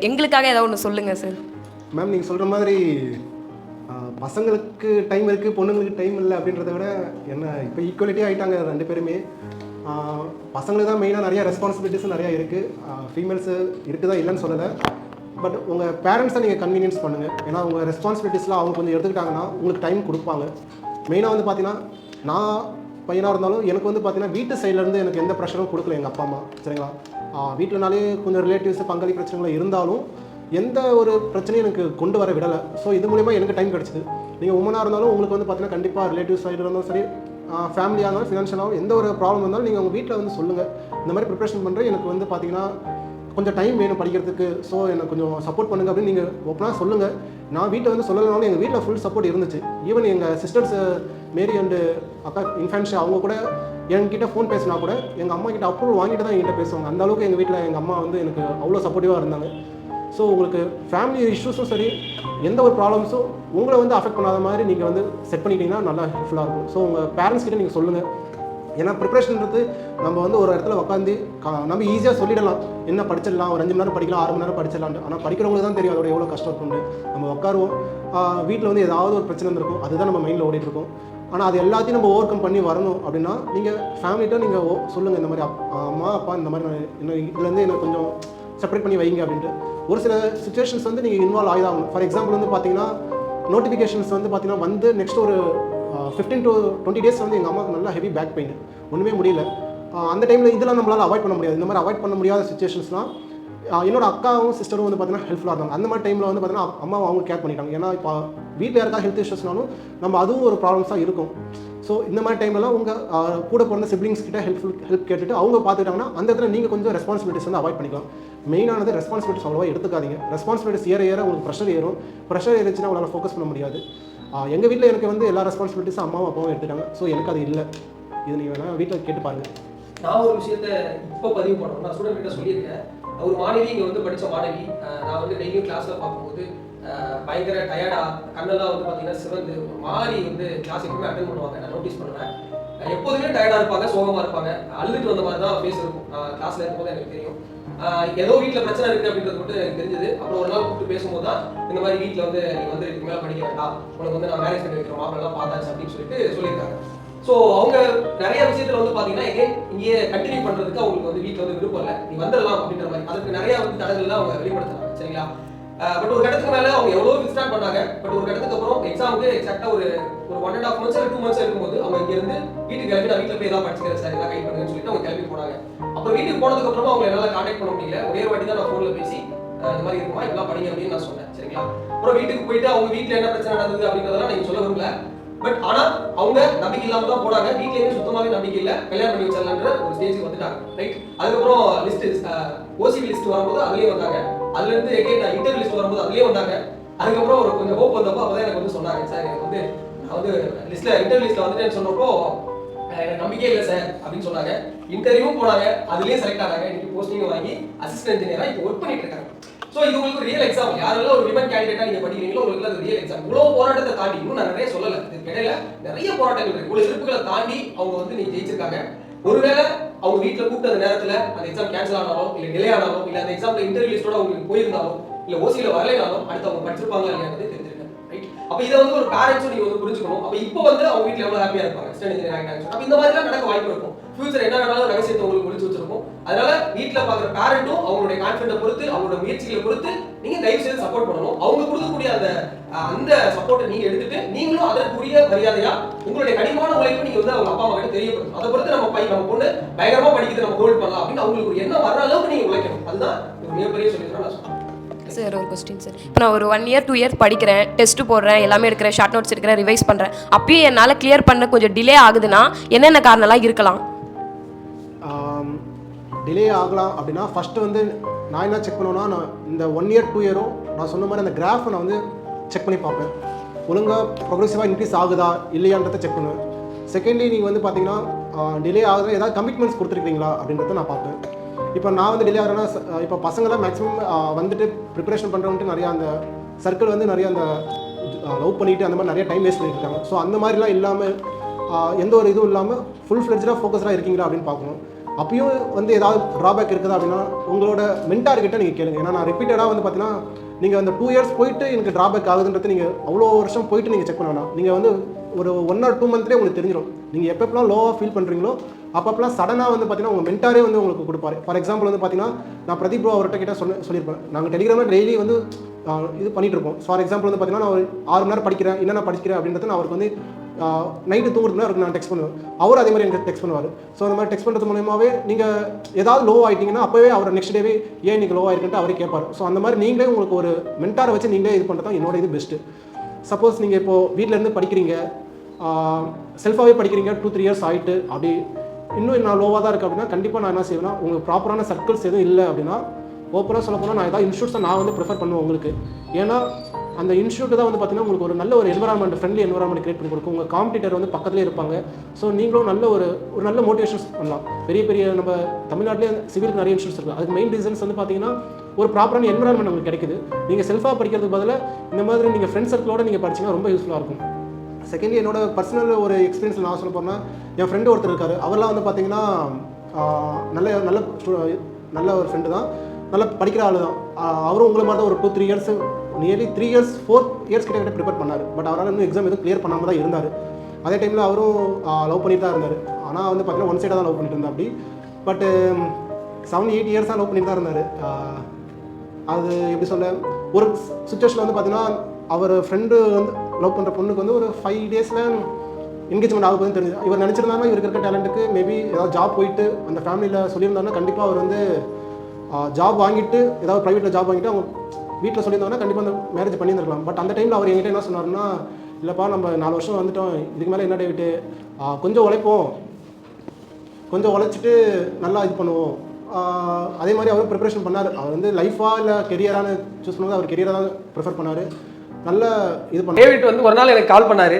எங்களுக்காக ஏதாவது ஒன்று சொல்லுங்கள் சார். மேம் நீங்கள் சொல்கிற மாதிரி பசங்களுக்கு டைம் இருக்குது, பொண்ணுங்களுக்கு டைம் இல்லை அப்படின்றத விட என்ன இப்போ ஈக்குவலிட்டி ஆகிட்டாங்க 2 பேருமே. பசங்களுக்கு தான் மெயினாக நிறையா ரெஸ்பான்சிபிலிட்டிஸும் நிறையா இருக்குது. ஃபீமேல்ஸு இருக்குதான் இல்லைன்னு சொல்லலை. பட் உங்கள் பேரண்ட்ஸை நீங்கள் கன்வீனியன்ஸ் பண்ணுங்கள். ஏன்னா உங்கள் ரெஸ்பான்சிபிலிட்டிஸ்லாம் அவங்க கொஞ்சம் எடுத்துக்கிட்டாங்கன்னா உங்களுக்கு டைம் கொடுப்பாங்க. மெயினாக வந்து பார்த்தீங்கன்னா நான் பையனாக இருந்தாலும் எனக்கு வந்து பார்த்தீங்கன்னா வீட்டு சைட்லேருந்து எனக்கு எந்த ப்ரெஷரும் கொடுக்கல எங்கள் அப்பா அம்மா. சரிங்களா, வீட்டிலனாலே கொஞ்சம் ரிலேட்டிவ்ஸ் பங்காளி பிரச்சனைகள் இருந்தாலும் எந்த ஒரு பிரச்சனையும் எனக்கு கொண்டு வர விடலை. ஸோ இது மூலிமா எனக்கு டைம் கிடச்சிது. நீங்கள் உமனாக இருந்தாலும் உங்களுக்கு வந்து பார்த்தீங்கன்னா கண்டிப்பாக ரிலேட்டிவ் சைடு இருந்தாலும் சரி, ஃபேமிலியாக இருந்தாலும் ஃபினான்ஷியலாகவும் எந்த ஒரு ப்ராப்ளம் இருந்தாலும் நீங்கள் உங்கள் வீட்டில் வந்து சொல்லுங்கள். இந்த மாதிரி ப்ரிப்ரேஷன் பண்ணுறேன், எனக்கு வந்து பார்த்தீங்கன்னா கொஞ்சம் டைம் வேணும் படிக்கிறதுக்கு, ஸோ எனக்கு கொஞ்சம் சப்போர்ட் பண்ணுங்கள் அப்படின்னு நீங்கள் ஓப்பனாக சொல்லுங்கள். நான் வீட்டில் வந்து சொல்லலைனாலும் எங்கள் வீட்டில் ஃபுல் சப்போர்ட் இருந்துச்சு. ஈவன் எங்கள் சிஸ்டர்ஸ் மேரி அண்டு அக்கா இன்ஃபேன்ஷா அவங்க கூட என்கிட்ட ஃபோன் பேசினா கூட எங்கள் அம்மா கிட்ட அப்ரூவல் வாங்கிட்டு தான் என்கிட்ட பேசுவாங்க. அந்த அளவுக்கு எங்கள் வீட்டில் எங்கள் அம்மா வந்து எனக்கு அவ்வளோ சப்போர்ட்டிவாக இருந்தாங்க. ஸோ உங்களுக்கு ஃபேமிலி இஷ்யூஸும் சரி, எந்த ஒரு ப்ராப்ளம்ஸும் உங்களை வந்து அஃபெக்ட் பண்ணாத மாதிரி நீங்கள் வந்து செட் பண்ணிட்டீங்கன்னா நல்லா ஹெல்ப்ஃபுல்லாக இருக்கும். ஸோ உங்கள் பேரண்ட்ஸ் கிட்ட நீங்கள் சொல்லுங்கள். ஏன்னா ப்ரிப்ரேஷன்றது நம்ம வந்து ஒரு இடத்துல உட்காந்து நம்ம ஈஸியாக சொல்லிடலாம், என்ன படிச்சிடலாம், ஒரு 5 மணி நேரம் படிக்கலாம், 6 மணி நேரம் படிச்சிடலான்ட்டு. ஆனால் படிக்கிறவங்களுக்கு தான் தெரியும் அதோட எவ்வளோ கஷ்டம் இருக்குண்டு. நம்ம உட்காருவோம், வீட்டில் வந்து ஏதாவது ஒரு பிரச்சனை இருந்திருக்கும், அதுதான் நம்ம மைண்டில் ஓடிட்டுருக்கோம். ஆனால் அது எல்லாத்தையும் நம்ம ஓவர் கம் பண்ணி வரணும் அப்படின்னா நீங்கள் ஃபேமிலிகிட்ட நீங்கள் சொல்லுங்கள், இந்த மாதிரி அம்மா அப்பா இந்த மாதிரி என்ன இதுலேருந்து எனக்கு கொஞ்சம் செப்பரேட் பண்ணி வைங்க அப்படின்ட்டு. ஒரு சில சுச்சுவேஷன்ஸ் வந்து நீங்கள் இன்வால்வ் ஆகிதாகணும். ஃபார் எக்ஸாம்பிள் வந்து பார்த்தீங்கன்னா நோட்டிஃபிகேஷன்ஸ் வந்து பார்த்தீங்கன்னா வந்து நெக்ஸ்ட் ஒரு 15 to 20 days வந்து எங்கள் அம்மாவுக்கு நல்லா ஹெவி பேக் பெயின், ஒன்றுமே முடியல. அந்த டைமில் இதெல்லாம் நம்மளால் அவாய்ட் பண்ண முடியாது. இந்த மாதிரி அவாய்ட் பண்ண முடியாத சுச்சுவேஷன்ஸ்லாம் என்னோட அக்காவும் சிஸ்டரும் வந்து பார்த்தீங்கன்னா ஹெல்ப்ஃபுல்லாக இருந்தாங்க. அந்த மாதிரி டைமில் வந்து பார்த்தீங்கன்னா அம்மாவும் அவங்க கேர் பண்ணிட்டாங்க. ஏன்னா இப்போ வீட்டில் யாருக்கா ஹெல்த் இஷ்யூஸ்னாலும் நம்ம அதுவும் ஒரு ப்ராப்ளம்ஸாக இருக்கும். ஸோ இந்த மாதிரி டைம்லலாம் உங்கள் கூட பிறந்த சிப்ளிங்ஸ் கிட்ட ஹெல்ப் கேட்டுட்டு அவங்க பார்த்துக்கிட்டாங்கன்னா அந்த இடத்துல நீங்கள் கொஞ்சம் ரெஸ்பான்சிபிலிட்டிஸ் வந்து அவாய்ட் பண்ணிக்கலாம். மெயினானது ரெஸ்பான்சிபிலிட்டிஸ் அவ்வளோவா எடுத்துக்காதீங்க. ரெஸ்பான்சிபிலிட்டிஸ் ஏற உங்களுக்கு ப்ரெஷர் ஏறும். ப்ரெஷர் ஏறிச்சுன்னா உங்களால் ஃபோக்கஸ் பண்ண முடியாது. எங்கள் வீட்டில் எனக்கு வந்து எல்லா ரெஸ்பான்சிபிலிட்டிஸும் அம்மாவும் அப்பாவும் எடுத்துட்டாங்க. ஸோ எனக்கு அது இல்லை. இது நீங்கள் வேணால் வீட்டில் கேட்டு பாருங்கள். நான் ஒரு விஷயத்த இப்போ பதிவு பண்ணணும். நான் ஸ்டூடெண்ட் கிட்ட சொல்லியிருக்கேன். ஒரு மாணவி இங்கே வந்து படித்த மாணவி, நான் வந்து டெய்லியும் கிளாஸில் பார்க்கும்போது பயங்கர டயர்டாக கண்ணெல்லாம் வந்து பார்த்தீங்கன்னா சிவந்து ஒரு மாதிரி வந்து கிளாஸ் எப்பவுமே அட்டன் பண்ணுவாங்க. நான் நோட்டீஸ் பண்ணுவேன். எப்போதுமே டயர்டாக இருப்பாங்க, சோகமாக இருப்பாங்க, அழுதுட்டு வந்த மாதிரி தான் ஃபேஸ் இருக்கும். கிளாஸில் இருக்கும்போது எனக்கு தெரியும். ஏதோ வீட்டில் பிரச்சனை இருக்குது அப்படின்றது மட்டும் எனக்கு தெரிஞ்சது. அப்புறம் ஒரு நாள் கூப்பிட்டு பேசும்போது தான் இந்த மாதிரி வீட்டில் வந்து நீ வந்து இதுக்கு மேலே படிக்க வேண்டாம், உனக்கு வந்து நான் மேரேஜ் பண்ணி வைக்கிறோம், மாப்பிள்ளலாம் பார்த்தாச்சு அப்படின்னு சொல்லிட்டு சொல்லியிருக்காங்க. ஸோ அவங்க நிறைய விஷயத்துல வந்து பார்த்தீங்கன்னா இங்கேயே கண்டினியூ பண்ணுறதுக்கு அவங்களுக்கு வந்து வீட்டில் வந்து விருப்பம் இல்லை, நீ வந்துடலாம் அப்படின்ற மாதிரி. அதுக்கு நிறைய வந்து தடங்கள்லாம் அவங்க வெளிப்படுத்துறாங்க. சரிங்களா? பட் ஒரு கட்டத்துக்கு மேலே அவங்க எவ்வளோ விஸ்டார்ட் பண்ணாங்க. பட் ஒரு கட்டத்துக்கு அப்புறம் எக்ஸாமுக்கு எக்ஸாக்டாக ஒரு 1.5 months 2 months இருக்கும்போது அவங்க இங்கேருந்து வீட்டுக்கு கிளம்பி நான் வீட்டில் போய் ஏதாவது படிச்சுக்கிறேன் சார், ஏதாவது கைட் பண்ணுங்கன்னு சொல்லிட்டு அவங்க கிளம்பி போனாங்க. அப்புறம் வீட்டுக்கு போனதுக்கு அப்புறமா அவங்க என்னால் கான்டாக்ட் பண்ண முடியல. ஒரே வாட்டி தான் நான் ஃபோனில் பேசி இந்த மாதிரி இருக்குமா இதெல்லாம் படிங்க அப்படின்னு நான் சொன்னேன். சரிங்களா? அப்புறம் வீட்டுக்கு போயிட்டு அவங்க வீட்டில் என்ன பிரச்சனை நடந்தது அப்படின்றதெல்லாம் நீங்கள் சொல்ல விரும்பல. பட் ஆனால் அவங்க நம்பிக்கை இல்லாமல் தான் போனாங்க. வீட்லேயுமே சுத்தமாகவே நம்பிக்கை இல்லை, கல்யாணம் பண்ணி வச்சிடலான்ற ஒரு ஸ்டேஜுக்கு வந்துட்டாங்க. ரைட்? அதுக்கப்புறம் லிஸ்ட் ஓசிபி லிஸ்ட் வரும்போது அதுலேயே வந்தாங்க. அதுலேருந்து இன்டர்வியூ லிஸ்ட் வரும்போது அதுலேயே வந்தாங்க. அதுக்கப்புறம் ஒரு கொஞ்சம் ஹோப் வந்தப்போ அப்போ தான் எனக்கு வந்து சொன்னாங்க, சார் எனக்கு வந்து நான் வந்து இன்டர்வியூ லிஸ்ட்டில் வந்துட்டேன்னு சொன்னப்போ எனக்கு நம்பிக்கையே இல்லை சார் அப்படின்னு சொன்னாங்க. இன்டர்வியூவும் போனாங்க, அதுலேயே செலக்ட் ஆனாங்க. இன்னைக்கு போஸ்டிங் வாங்கி அசிஸ்டன்ட் இன்ஜினியராக இப்போ ஒர்க் பண்ணிட்டு இருக்காங்க. ஸோ இது உங்களுக்கு ஒரு ரியல் எக்ஸாம்பிள். யாரெல்லாம் ஒரு விமன் கேண்டிடேட்டா நீங்க படிக்கிறீங்களோ உங்களுக்கு அது ரியல் எக்ஸாம்பிள். இவ்வளோ போராட்டத்தை தாண்டி இன்னும் நான் நிறைய சொல்லலை, இதுக்கு இடையில நிறைய போராட்டங்கள் இருக்கு. இவ்வளோ எதிர்ப்புகளை தாண்டி அவங்க வந்து நீங்க ஜெயிச்சிருக்காங்க. ஒருவேளை அவங்க வீட்டில் கூப்பிட்ட அந்த நேரத்தில் அந்த எக்ஸாம் கேன்சல் ஆனாலும் இல்லை டிலே ஆனாலும் இல்லை அந்த எக்ஸாம்ல இன்டர்வியூ லிஸ்டோட அவங்களுக்கு போயிருந்தாலும் இல்லை ஓசியில் வரலைனாலும் அடுத்து அவங்க படிச்சிருப்பாங்களா இல்லையானது தெரிஞ்சிருக்காங்க. ரைட்? அப்போ இதை வந்து ஒரு பேரண்ட்ஸும் நீங்க வந்து புரிஞ்சுக்கணும். அப்போ இப்போ வந்து அவங்க வீட்டில் எவ்வளோ ஹாப்பியா இருப்பாங்க, அசிஸ்டன்ட் இன்ஜினியர் ஆகிட்டாங்க. அப்போ இந்த மாதிரிலாம் நடக்க வாய்ப்பு இருக்கும். ஃபியூச்சர் என்ன வேணாலும் ரகசியத்தை உங்களுக்கு முடிச்சு வச்சிருக்கும். அதனால வீட்டில் பார்க்குற பேரண்ட்டும் அவங்களுடைய கான்ஃபிடன்ட்டை பொறுத்து அவங்களோட முயற்சிகளை பொறுத்து நீங்க தயவு செய்து சப்போர்ட் பண்ணணும். அவங்க கொடுக்கக்கூடிய அந்த சப்போர்ட்டை நீங்க எடுத்துட்டு நீங்களும் அதற்குரிய மரியாதையா உங்களுடைய கடினமான உழைப்பு நீங்க வந்து அவங்க அப்பா அம்மா கிட்ட தெரியப்படுத்தணும். அதை பொறுத்து நம்ம பொண்ணு பயங்கரமா படிக்கிறது நம்ம ஹோல்ட் பண்ணலாம் அப்படின்னு அவங்களுக்கு ஒரு எண்ணம் வர அளவுக்கு நீங்க உழைக்கணும். அதுதான் ஒரு மிகப்பெரிய சொல்லிடுறேன் நான் சொல்றேன். சார் ஒரு கொஸ்டின் சார், இப்போ நான் ஒரு 1 year 2 years படிக்கிறேன், டெஸ்ட் போடுறேன், எல்லாமே எடுக்கிறேன், ஷார்ட் நோட்ஸ் எடுக்கிறேன், ரிவைஸ் பண்ணுறேன், அப்பயும் என்னால் கிளியர் பண்ண கொஞ்சம் டிலே ஆகுதுன்னா என்னென்ன காரணம்லாம் இருக்கலாம்? டிலே ஆகலாம் அப்படின்னா ஃபஸ்ட்டு வந்து நான் என்ன செக் பண்ணுவேன்னா, நான் இந்த 1 year 2 year நான் சொன்ன மாதிரி அந்த கிராஃபை நான் வந்து செக் பண்ணி பார்ப்பேன். ஒழுங்காக ப்ரோக்ரெசிவாக இன்க்ரீஸ் ஆகுதா இல்லையான்றதை செக் பண்ணுவேன். செகண்ட்லி நீங்கள் வந்து பார்த்தீங்கன்னா டிலே ஆகுதுன்னா ஏதாவது கமிட்மெண்ட்ஸ் கொடுத்துருக்கீங்களா அப்படின்றத நான் பார்ப்பேன். இப்போ நான் வந்து டிலே ஆகிறேன்னா இப்போ பசங்களாம் மேக்ஸிமம் வந்துட்டு ப்ரிப்பரேஷன் பண்ணுறவன்ட்டு நிறையா அந்த சர்க்கிள் வந்து நிறையா அந்த லவ் பண்ணிவிட்டு அந்த மாதிரி நிறைய டைம் வேஸ்ட் பண்ணிட்டு இருக்காங்க. ஸோ அந்த மாதிரிலாம் இல்லாமல் எந்த ஒரு இதுவும் இல்லாமல் ஃபுல் ஃப்ளெட்ஜாக ஃபோக்கஸ்டாக இருக்கீங்களா அப்படின்னு பார்க்கணும். அப்பயும் வந்து ஏதாவது ட்ராபேக் இருக்குதா அப்படின்னா உங்களோட மென்டார்கிட்ட நீங்கள் கேளுங்க. ஏன்னா நான் ரிப்பீட்டடாக வந்து பார்த்தீங்கன்னா நீங்கள் அந்த 2 years போயிட்டு எனக்கு ட்ராபேக் ஆகுதுன்றது நீங்கள் அவ்வளோ வருஷம் போயிட்டு நீங்கள் செக் பண்ண வேணாம். நீங்கள் வந்து ஒரு 1 or 2 monthலேயே உங்களுக்கு தெரிஞ்சிடும். நீங்கள் எப்பப்பெல்லாம் லோவாக ஃபீல் பண்ணுறீங்களோ அப்பப்பெல்லாம் சடனாக வந்து பார்த்தீங்கன்னா உங்கள் மென்டாரே வந்து உங்களுக்கு கொடுப்பாரு. ஃபார் எக்ஸாம்பிள் வந்து பார்த்தீங்கன்னா நான் பிரதீப் ப்ரோ அவர்கிட்ட கிட்ட சொல்லியிருப்பேன். நாங்கள் டெலிகிராமில் டெய்லி வந்து இது பண்ணிட்டு இருப்போம். ஃபார் எக்ஸாம்பிள் வந்து பார்த்தீங்கன்னா நான் ஒரு 6 மணி நேரம் படிக்கிறேன், என்னென்ன படிக்கிறேன் அப்படின்றது நான் அவருக்கு வந்து நைட்டு தூங்குறதுனா அவருக்கு நான் டெக்ஸ்ட் பண்ணுவேன். அவர் அதே மாதிரி எனக்கு டெக்ஸ்ட் பண்ணுவார். ஸோ அந்த மாதிரி டெக்ஸ்ட் பண்ணுறது மூலமாகவே நீங்கள் ஏதாவது லோ ஆகிட்டீங்கன்னா அப்போவே அவர் நெக்ஸ்ட் டேவே ஏன் நீங்கள் லோ ஆகிருக்குன்ட்டு அவரே கேட்பார். ஸோ அந்த மாதிரி நீங்களே உங்களுக்கு ஒரு மென்டாரை வச்சு நீங்களே இது பண்ணுறது தான் என்னோட இது பெஸ்ட்டு. சப்போஸ் நீங்கள் இப்போது வீட்டிலேருந்து படிக்கிறீங்க, செல்ஃபாகவே படிக்கிறீங்க, 2-3 years ஆகிட்டு அப்படி இன்னும் நான் லோவாக தான் இருக்குது அப்படின்னா கண்டிப்பாக நான் என்ன செய்வேன்னா உங்களுக்கு ப்ராப்பரான சர்க்கிள்ஸ் எதுவும் இல்லை அப்படின்னா ஓப்பனாக சொல்ல போனால் நான் ஏதாவது இன்ஸ்டியூட்ஸை நான் வந்து ப்ரிஃபர் பண்ணுவேன் உங்களுக்கு. ஏன்னா அந்த இன்ஸ்டியூட் தான் வந்து பார்த்தீங்கன்னா உங்களுக்கு ஒரு நல்ல ஒரு என்வரான்மெண்ட், ஃப்ரெண்ட்லி என்வரான்மெண்ட் கிரியேட் பண்ணி கொடுக்கும். உங்கள் காம்படிட்டர் வந்து பக்கத்துலேயே இருப்பாங்க. ஸோ நீங்களும் நல்ல ஒரு நல்ல மோட்டிவேஷன்ஸ் பண்ணலாம். பெரிய நம்ம தமிழ்நாட்டிலே சிவிலுக்கு நிறைய இன்ஸ்டியூட்ஸ் இருக்குது. அதுக்கு மெயின் ரீசன்ஸ் வந்து பார்த்தீங்கன்னா ஒரு ப்ராப்பரான என்வரான்மெண்ட் உங்களுக்கு கிடைக்குது. நீங்கள் செல்ஃபாக படிக்கிறதுக்கு பதிலாக இந்த மாதிரி நீங்கள் ஃப்ரெண்ட்ஸ் சர்க்கிளோட நீங்கள் படிச்சிங்கன்னா ரொம்ப யூஸ்ஃபுல்லாக இருக்கும். செகண்ட்லி என்னோட பர்சனல் ஒரு எக்ஸ்பீரியன்ஸ் நான் சொல்ல போனால் என் ஃப்ரெண்டு ஒருத்தர் இருக்கார். அவர்லாம் வந்து பார்த்தீங்கன்னா நல்ல ஒரு ஃப்ரெண்டு தான், நல்லா படிக்கிற ஆள் தான். அவரும் உங்களை மாதிரி தான் ஒரு 2-3 years நியர்லி 3 years 4 years கிட்ட ப்ரிப்பேர் பண்ணார். பட் அவரால் இன்னும் எக்ஸாம் எதுவும் கிளியர் பண்ணாமல் தான் இருந்தார். அதே டைமில் அவரும் லவ் பண்ணிட்டு தான் இருந்தார். ஆனால் வந்து பார்த்தீங்கன்னா ஒன் சைடாக தான் லவ் பண்ணிட்டு இருந்தா அப்படி. பட்டு 7-8 years லவ் பண்ணிட்டு தான் இருந்தார். அது எப்படி சொல்ல, ஒரு சுச்சுவேஷனில் வந்து பார்த்தீங்கன்னா அவர் ஃப்ரெண்டு வந்து லவ் பண்ணுற பொண்ணுக்கு வந்து ஒரு 5 days என்கேஜ்மெண்ட் ஆக போகுதுன்னு தெரிஞ்சு. இவர் நினச்சிருந்தாருன்னா இவருக்கு இருக்க டேலண்ட்டுக்கு மேபி ஏதாவது ஜாப் போயிட்டு அந்த ஃபேமிலியில் சொல்லியிருந்தாருன்னா கண்டிப்பாக அவர் வந்து ஜாப் வாங்கிட்டு ஏதாவது ப்ரைவேட்டில் ஜாப் வாங்கிட்டு அவங்க வீட்டில் சொல்லியிருந்தாங்கன்னா கண்டிப்பாக அந்த மேரேஜ் பண்ணியிருந்துருக்கலாம். பட் அந்த டைமில் அவர் என்கிட்ட என்ன சொன்னார்னா, இல்லைப்பா நம்ம 4 வருஷம் வந்துட்டோம், இதுக்கு மேலே என்ன டேவிட்டு கொஞ்சம் உழைப்போம், கொஞ்சம் உழைச்சிட்டு நல்லா இது பண்ணுவோம். அதே மாதிரி அவர் ப்ரிப்பரேஷன் பண்ணார். அவர் வந்து லைஃபாக இல்லை கெரியரானு சூஸ் பண்ணும்போது அவர் கெரியராக தான் ப்ரிஃபர் பண்ணார். நல்ல இது பண்ண டேவிட் வந்து ஒரு நாள் எனக்கு கால் பண்ணார்.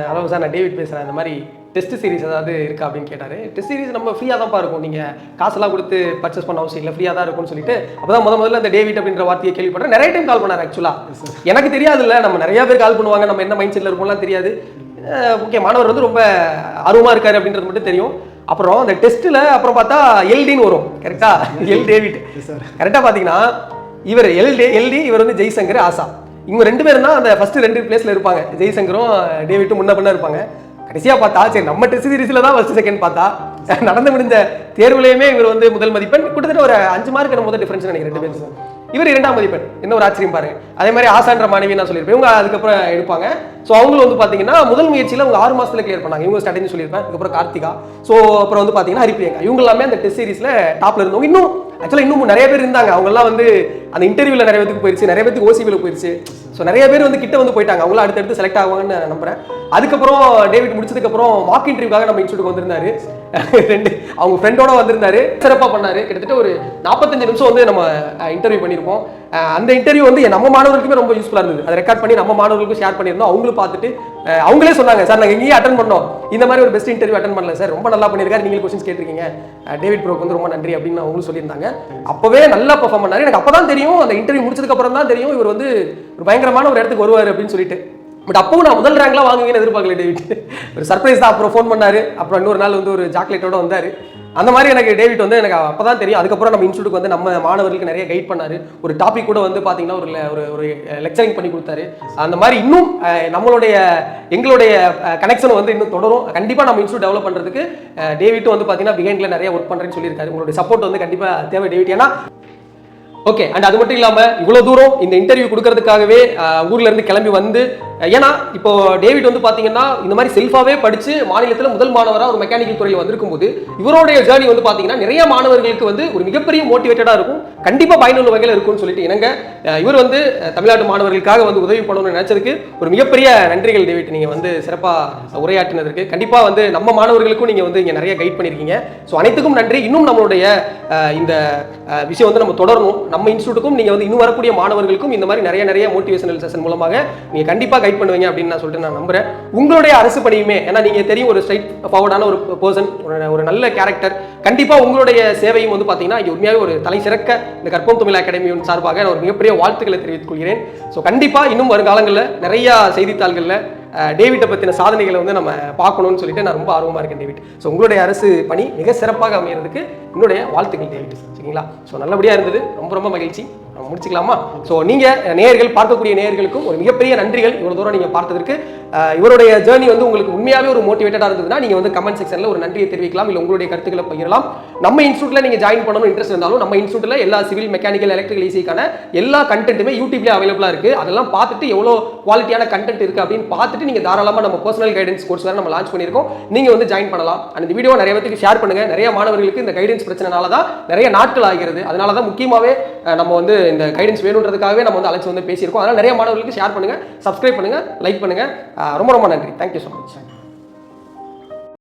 ஹலோ சார், நான் டேவிட் பேசுகிறேன், இந்த மாதிரி டெஸ்ட் சீரிஸ் ஏதாவது இருக்கா அப்படின்னு கேட்டார். டெஸ்ட் சீரிஸ் நம்ம ஃப்ரீயாக தான்ப்பா இருக்கும், நீங்கள் காசெல்லாம் கொடுத்து பர்ச்சேஸ் பண்ண அவசியம் இல்லை, ஃப்ரீயாக தான் இருக்கும்னு சொல்லிட்டு அப்போ தான் முதல்ல அந்த டேவிட் அப்படின்ற வார்த்தையை கேள்விப்பட்டேன். நிறைய டைம் கால் பண்ணார். ஆக்சுவலாக எனக்கு தெரியாது இல்லை, நம்ம நிறையா பேர் கால் பண்ணுவாங்க, நம்ம என்ன மைண்ட் செட்டில் இருப்போம்லாம் தெரியாது. ஓகே, மாணவர் வந்து ரொம்ப ஆர்வமாக இருக்காரு அப்படின்றது மட்டும் தெரியும். அப்புறம் அந்த டெஸ்ட்டில் அப்புறம் பார்த்தா எல்டின்னு வரும். கரெக்டாக எல் டேவிட் கரெக்டாக பார்த்தீங்கன்னா இவர் எல்டி, இவர் வந்து ஜெய்சங்கர், ஆசா, இவங்க 2 பேரும் தான் அந்த ஃபர்ஸ்ட் 2 பிளேஸில் இருப்பாங்க. ஜெய்சங்கரும் டேவிட்டும் முன்ன பண்ண இருப்பாங்க. கடைசியாக பார்த்தா சரி நம்ம டெஸ்ட் சீரிஸில் தான் ஃபர்ஸ்ட் செகண்ட் பார்த்தா நடந்து முடிஞ்ச தேர்வுலையுமே இவர் வந்து முதல் மதிப்பெண், கிட்டத்தட்ட ஒரு 5 மார்க் என்ன முதல் டிஃபரன்ஸ் நினைக்கிறேன் 2 பேரும். இவர் 2ஆம் மதிப்பெண். என்ன ஒரு ஆச்சரியம் பாருங்க. அதே மாதிரி ஆசான்ற மாணவி நான் சொல்லியிருப்பேன், இவங்க அதுக்கப்புறம் எடுப்பாங்க. ஸோ அவங்களும் வந்து பார்த்தீங்கன்னா முதல் முயற்சியில் அவங்க 6 மாசத்துல கிளியர் பண்ணாங்க. இவங்க ஸ்ட்ராட்டஜி சொல்லியிருப்பேன். அதுக்கப்புறம் கார்த்திகா, ஸோ அப்புறம் வந்து பார்த்தீங்கன்னா ஹரிப்பிரியங்கா, இவங்க எல்லாமே அந்த டெஸ்ட் சீரிஸில் டாப்ல இருந்தவங்க. இன்னும் ஆக்சுவலாக இன்னும் நிறைய பேர் இருந்தாங்க. அவங்கெல்லாம் வந்து அந்த இன்டர்வியூவில் நிறைய பேருக்கு போயிடுச்சு, நிறைய பேருக்கு ஓசிபியில் போயிடுச்சு. ஸோ நிறைய பேர் வந்து கிட்ட வந்து போயிட்டாங்க. அவங்களாம் அடுத்தடுத்து செலக்ட் ஆகுவாங்கன்னு நான் நம்புறேன். அதுக்கப்புறம் டேவிட் முடிச்சதுக்கப்புறம் மார்க் இன்டர்வியூக்காக நம்ம இன்ஸ்டியூட்டுக்கு வந்திருந்தாரு. 2 அவங்க ஃப்ரெண்டோட வந்திருந்தாரு. சிறப்பாக பண்ணாரு. கிட்டத்தட்ட ஒரு 45 நிமிஷம் வந்து நம்ம இன்டர்வியூ பண்ணியிருப்போம். அந்த இன்டர்வியூ வந்து நம்ம மாணவர்களுக்குமே ரொம்ப யூஸ்ஃபுல்லாக இருந்தது. அதை ரெக்கார்ட் பண்ணி நம்ம மாணவர்களுக்கும் ஷேர் பண்ணியிருந்தோம். அவங்களும் பார்த்துட்டு அவங்களே சொன்னாங்க, சார் நாங்கள் எங்கேயும் அட்டன் பண்ணோம், இந்த மாதிரி ஒரு பெஸ்ட் இன்டர்வியூ அட்டன் பண்ணல சார், ரொம்ப நல்லா பண்ணியிருக்காரு, நீங்கள் கொஸ்டின்ஸ் கேட்டிருக்கீங்க, டேவிட் ப்ரோக்கு வந்து ரொம்ப நன்றி அப்படின்னு அவங்களும் சொல்லியிருந்தாங்க. அப்போவே நல்லா பெர்ஃபார்ம் பண்ணாரு. எனக்கு அப்போ தான் தெரியும், அந்த இன்டர்வியூ முடிச்சதுக்கு அப்புறம் தான் தெரியும் இவர் வந்து ஒரு பயங்கரமான ஒரு இடத்துக்கு வருவார் அப்படின்னு சொல்லிட்டு. பட் அப்பவும் நான் முதல் ரேங்க்லாம் வாங்குவீங்கன்னு எதிர்பார்க்கல டேவிட். ஒரு சர்ப்ரைஸ் தான். அப்புறம் ஃபோன் பண்ணாரு. அப்புறம் இன்னொரு நாள் வந்து ஒரு சாக்லேட்டோட வந்தார். அந்த மாதிரி எனக்கு டேவிட் வந்து எனக்கு அப்போ தான் தெரியும். அதுக்கப்புறம் நம்ம இன்ஸ்டியூட்டுக்கு வந்து நம்ம மாணவர்களுக்கு நிறைய கைட் பண்ணாரு. ஒரு டாபிக் கூட வந்து பார்த்தீங்கன்னா ஒரு லெக்சரிங் பண்ணி கொடுத்தாரு. அந்த மாதிரி இன்னும் எங்களுடைய கனெக்ஷன் வந்து இன்னும் தொடரும். கண்டிப்பாக நம்ம இன்ஸ்டியூட் டெவலப் பண்ணுறதுக்கு டேவிட்டும் வந்து பார்த்தீங்கன்னா பிஹைண்டில் நிறைய ஒர்க் பண்ணுறேன்னு சொல்லியிருக்காரு. உங்களுடைய சப்போர்ட் வந்து கண்டிப்பாக தேவை டேவிட். ஏன்னா ஓகே, அண்ட் அது மட்டும் இல்லாமல் இவ்வளோ தூரம் இந்த இன்டர்வியூ கொடுக்கறதுக்காகவே ஊர்ல இருந்து கிளம்பி வந்து, ஏன்னா இப்போ டேவிட் வந்து பார்த்தீங்கன்னா இந்த மாதிரி செல்ஃபாவே படித்து மாநிலத்தில் முதல் மாணவராக ஒரு மெக்கானிக்கல் துறையில் வந்திருக்கும் போது இவருடைய ஜேர்னி வந்து பார்த்தீங்கன்னா நிறைய மாணவர்களுக்கு வந்து ஒரு மிகப்பெரிய மோட்டிவேட்டடாக இருக்கும், கண்டிப்பாக பயனுள்ள வகையில் இருக்கும்னு சொல்லிட்டு இனங்க இவர் வந்து தமிழ்நாட்டு மாணவர்களுக்காக வந்து உதவி பண்ணணும்னு நினைச்சதுக்கு ஒரு மிகப்பெரிய நன்றிகள் டேவிட். நீங்கள் வந்து சிறப்பாக உரையாற்றினதற்கு கண்டிப்பாக வந்து நம்ம மாணவர்களுக்கும் நீங்கள் வந்து இங்கே நிறைய கைட் பண்ணியிருக்கீங்க. ஸோ அனைத்துக்கும் நன்றி. இன்னும் நம்மளுடைய இந்த விஷயம் வந்து நம்ம தொடரணும். நம்ம இன்ஸ்டியூட்டுக்கும் நீங்கள் வந்து இன்னும் வரக்கூடிய மாணவர்களுக்கும் இந்த மாதிரி நிறைய மோட்டிவேஷனல் செஷன் மூலமாக நீங்கள் கண்டிப்பாக கைட் பண்ணுவீங்க அப்படின்னு நான் சொல்லிட்டு நான் நம்புறேன். உங்களுடைய அரசு பணியுமே, ஏன்னா நீங்கள் தெரியும் ஒரு ஸ்ட்ரைட் ஃபார்வர்டான ஒரு பர்சன், ஒரு நல்ல கேரக்டர், கண்டிப்பாக உங்களுடைய சேவையும் வந்து பார்த்தீங்கன்னா இங்கே உண்மையாக ஒரு தலை சிறக்க இந்த கற்பம் தமிழ் அகாடமியின் சார்பாக நான் ஒரு மிகப்பெரிய வாழ்த்துக்களை தெரிவித்துக் கொள்கிறேன். ஸோ கண்டிப்பாக இன்னும் வருங்காலங்களில் நிறையா செய்தித்தாள்களில் டேவிட்டை பற்றின சாதனைகளை வந்து நம்ம பார்க்கணும்னு சொல்லிட்டு நான் ரொம்ப ஆர்வமாக இருக்கேன் டேவிட். ஸோ உங்களுடைய அரசு பணி மிக சிறப்பாக அமைகிறதுக்கு என்னுடைய வாழ்த்துக்கள் டேவிட். சரிங்களா? ஸோ நல்லபடியாக இருந்தது. ரொம்ப மகிழ்ச்சி. நம்ம முடிச்சுக்கலாமா? ஸோ நீங்கள் நேயர்கள், பார்க்கக்கூடிய நேயர்களுக்கும் ஒரு மிகப்பெரிய நன்றிகள். இவ்வளோ தூரம் நீங்கள் பார்த்ததற்கு. இவருடைய ஜேர்னி வந்து உங்களுக்கு உண்மையாகவே ஒரு மோட்டிவேட்டடாக இருந்ததுன்னா நீங்கள் வந்து கமெண்ட் செக்ஷனில் ஒரு நன்றியை தெரிவிக்கலாம், இல்லை உங்களுடைய கருத்துக்களை பகிரலாம். நம்ம இன்ஸ்டியூட்டில் நீங்கள் ஜாயின் பண்ணணும் இன்ட்ரெஸ்ட் இருந்தாலும் நம்ம இன்ஸ்டியூட்டில் எல்லா சிவில், மெக்கானிக்கல், எலக்ட்ரிக்கல், ஈஸிக்கான எல்லா கண்டென்ட்டுமே யூடியூப்லேயே அவைலபிளாக இருக்குது. அதெல்லாம் பார்த்துட்டு எவ்வளோ குவாலிட்டியான கண்டென்ட் இருக்குது அப்படின்னு பார்த்துட்டு நீங்கள் தாராளமாக நம்ம பர்சனல் கைடன்ஸ் கோர்ஸ் வேறு நம்ம லான்ச் பண்ணியிருக்கோம், நீங்கள் வந்து ஜாயின் பண்ணலாம். அந்த வீடியோ நிறைய பேருக்கு ஷேர் பண்ணுங்கள். நிறைய மாணவர்களுக்கு இந்த கைடன்ஸ் பிரச்சனைனால தான் நிறைய நாட்கள் ஆகிறது. அதனால தான் முக்கியமாகவே நம்ம வந்து இந்த கைடன்ஸ் வேணுன்றதுக்காகவே நம்ம வந்து அழைச்சி வந்து பேசியிருக்கோம். அதனால் நிறைய மாணவர்களுக்கு ஷேர் பண்ணுங்கள், சப்ஸ்கிரைப் பண்ணுங்கள், லைக் பண்ணுங்கள். ரொம்ப நன்றி. Thank you so much.